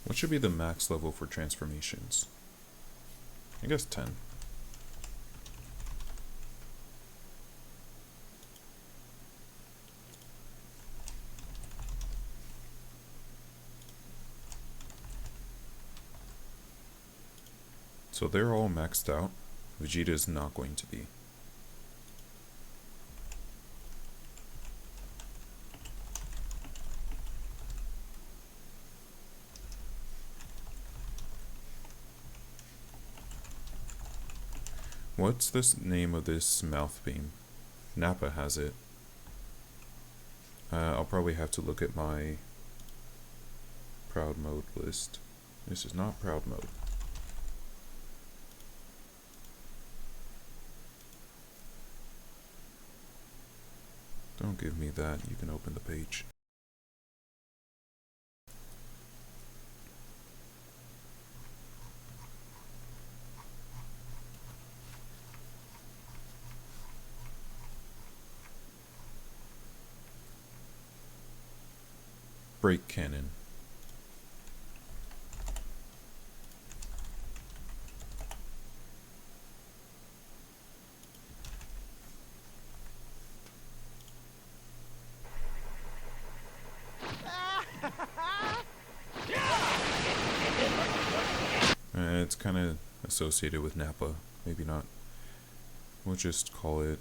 Speaker 1: What should be the max level for transformations? I guess 10. So they're all maxed out. Vegeta is not going to be. What's the name of this mouth beam? Nappa has it. I'll probably have to look at my proud mode list. This is not proud mode. Don't give me that. You can open the page. Brake cannon. It's kind of associated with Nappa. Maybe not. We'll just call it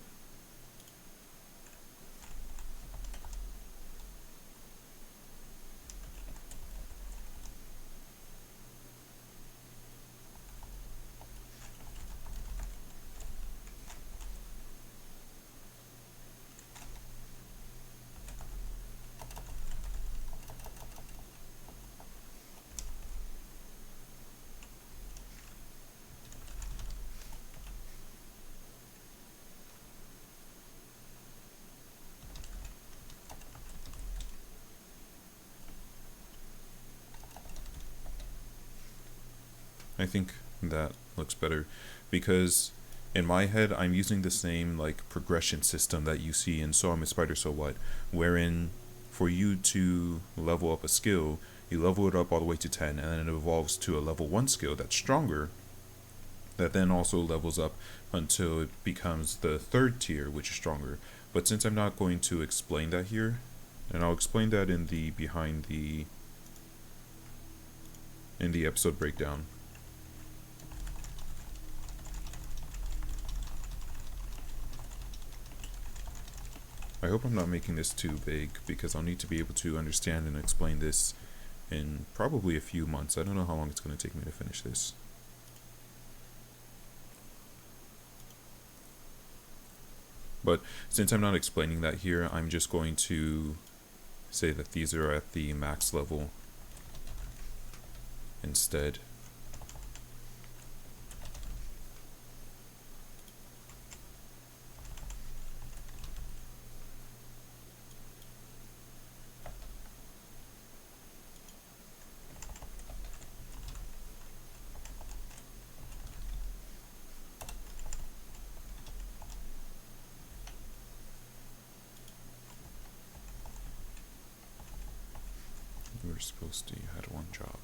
Speaker 1: I think that looks better because in my head I'm using the same like progression system that you see in So I'm a Spider So What, wherein for you to level up a skill, you level it up all the way to 10 and then it evolves to a level 1 skill that's stronger, that then also levels up until it becomes the third tier, which is stronger. But since I'm not going to explain that here, and I'll explain that in the episode breakdown. I hope I'm not making this too big because I'll need to be able to understand and explain this in probably a few months. I don't know how long it's going to take me to finish this. But since I'm not explaining that here, I'm just going to say that these are at the max level instead. You were supposed to, you had one job.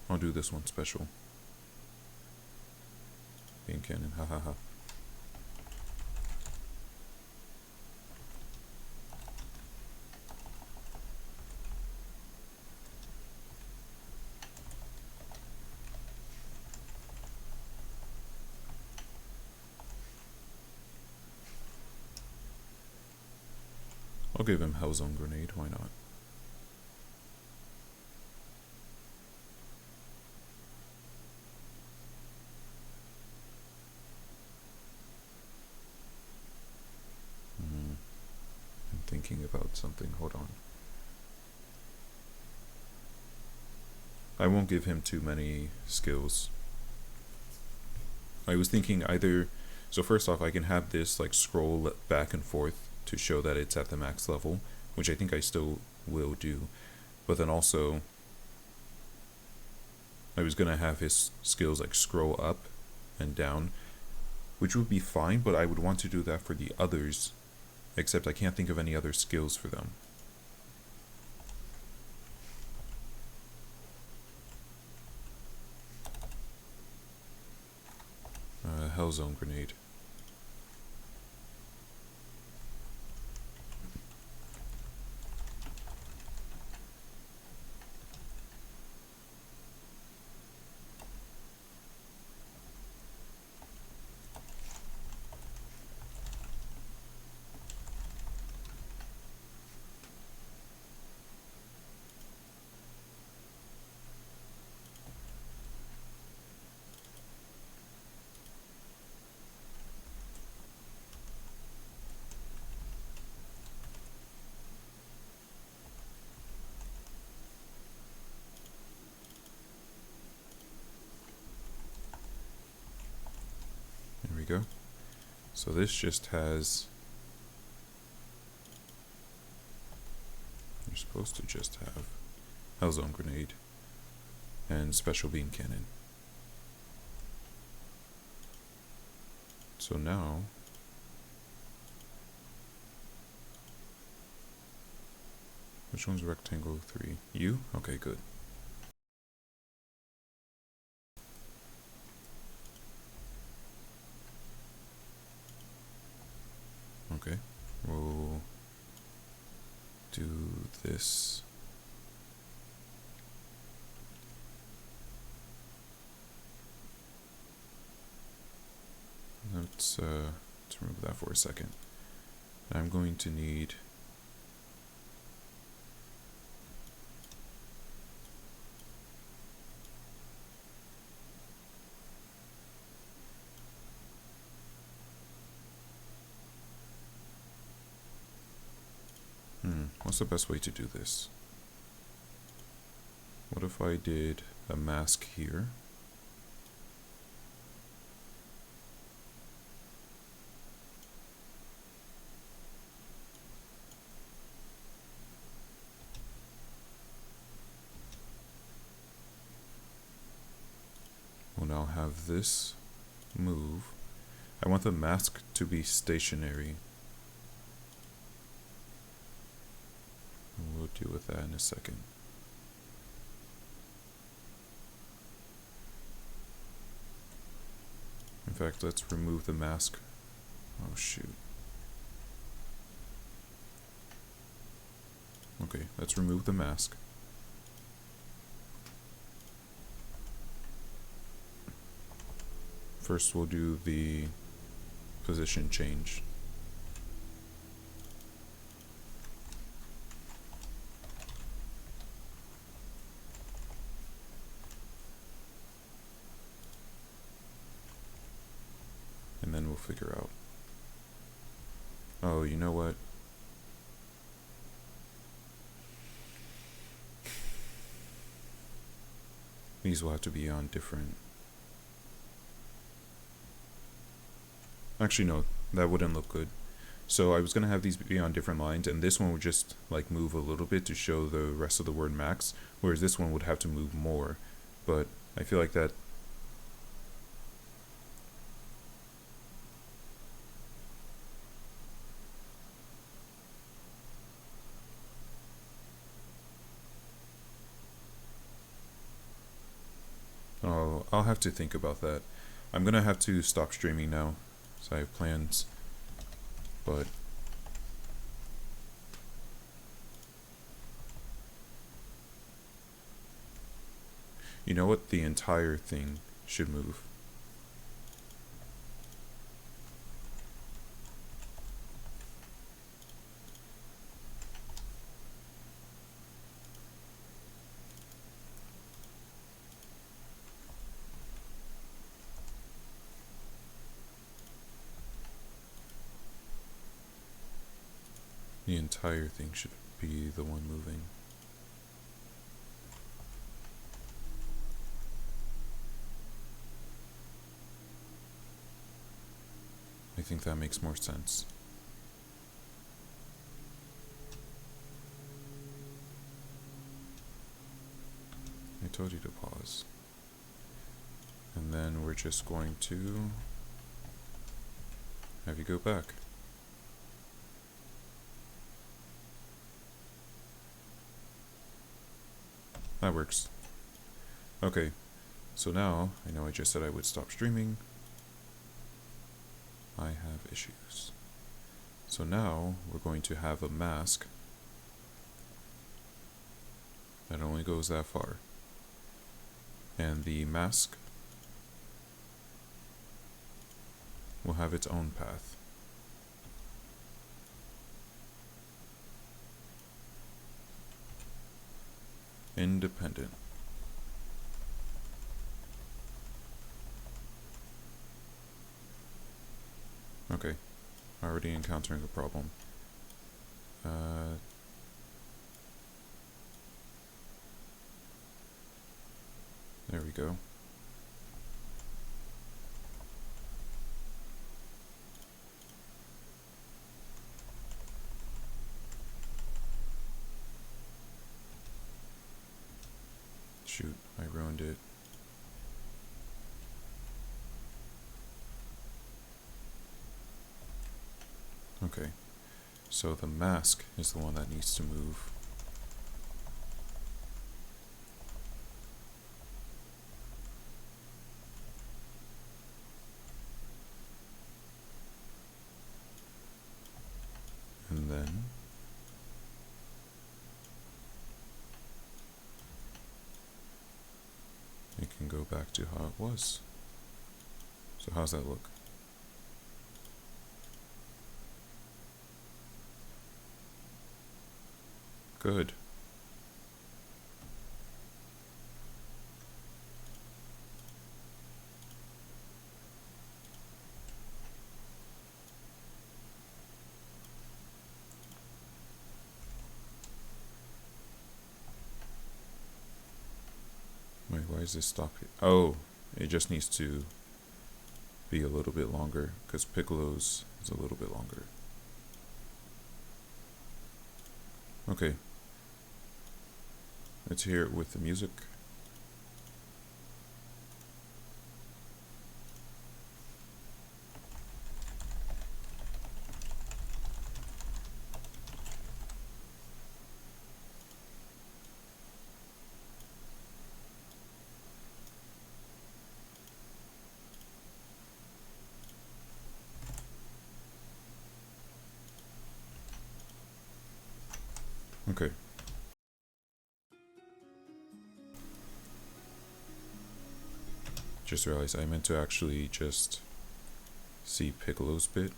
Speaker 1: I'll do this one special. Beam cannon, hahaha. I'll give him Hellzone Grenade, why not? I'm thinking about something, hold on. I won't give him too many skills. I was thinking either, so first off I can have this like scroll back and forth to show that it's at the max level, which I think I still will do, but then also I was gonna have his skills like scroll up and down, which would be fine, but I would want to do that for the others, except I can't think of any other skills for them. Hellzone grenade. There we go. So this just has... You're supposed to just have Hellzone grenade and special beam cannon. So now which one's rectangle 3? You? Okay, good. Okay, we'll do this. Let's remove that for a second. I'm going to need what's the best way to do this? What if I did a mask here? We'll now have this move. I want the mask to be stationary. We'll deal with that in a second. In fact, let's remove the mask. Oh shoot. Okay, let's remove the mask. First we'll do the position change. And then we'll figure out. Oh, you know what? These will have to be on different... Actually, no, that wouldn't look good. So I was going to have these be on different lines, and this one would just like move a little bit to show the rest of the word max, whereas this one would have to move more. But I feel like that... Oh, I'll have to think about that. I'm going to have to stop streaming now, so I have plans. But you know what? The entire thing should move. The entire thing should be the one moving. I think that makes more sense. I told you to pause. And then we're just going to have you go back. That works. Okay, so now, I know I just said I would stop streaming. I have issues. So now, we're going to have a mask that only goes that far. And the mask will have its own path. Independent. Okay, already encountering a problem. There we go. Shoot, I ruined it. Okay, so the mask is the one that needs to move. And then it can go back to how it was. So how's that look? Good. Wait, why is this stop here? Oh, it just needs to be a little bit longer, because Piccolo's is a little bit longer. Okay. Let's hear it with the music. Okay. Just realized I meant to actually just see Piccolo's bit.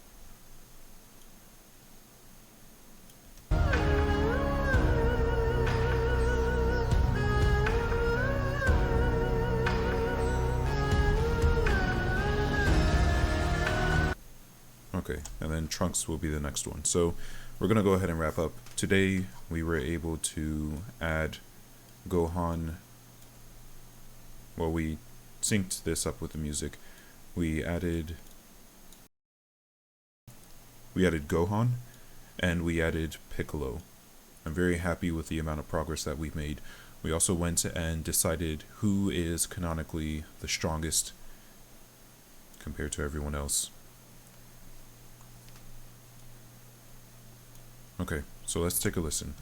Speaker 1: Okay, and then Trunks will be the next one. So we're gonna go ahead and wrap up. Today we were able to add Gohan. Well, we synced this up with the music. We added Gohan and we added Piccolo. I'm very happy with the amount of progress that we've made. We also went and decided who is canonically the strongest compared to everyone else. Okay, so let's take a listen.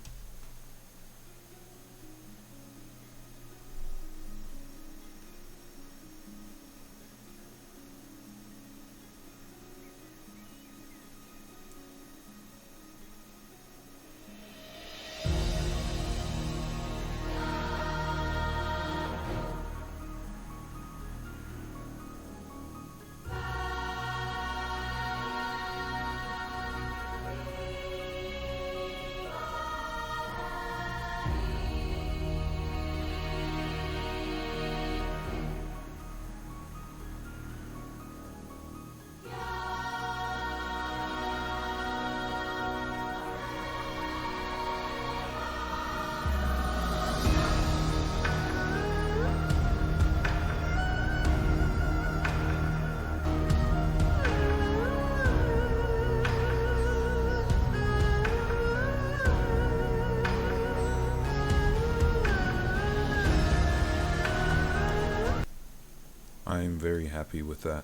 Speaker 1: I'm very happy with that.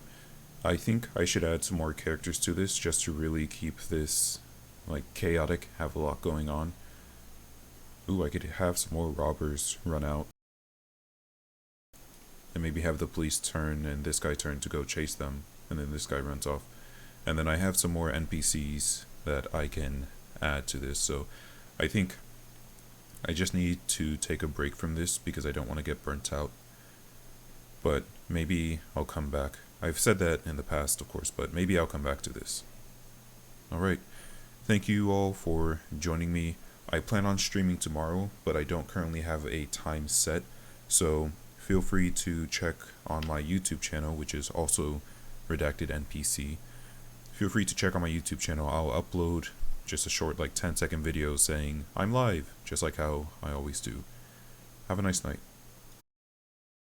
Speaker 1: I think I should add some more characters to this just to really keep this like chaotic, have a lot going on. Ooh, I could have some more robbers run out. And maybe have the police turn and this guy turn to go chase them, and then this guy runs off. And then I have some more NPCs that I can add to this, so I think I just need to take a break from this because I don't want to get burnt out. But maybe I'll come back. I've said that in the past, of course, but maybe I'll come back to this. Alright, thank you all for joining me. I plan on streaming tomorrow, but I don't currently have a time set, so feel free to check on my YouTube channel, which is also Redacted NPC. Feel free to check on my YouTube channel. I'll upload just a short, like 10-second video saying I'm live, just like how I always do. Have a nice night.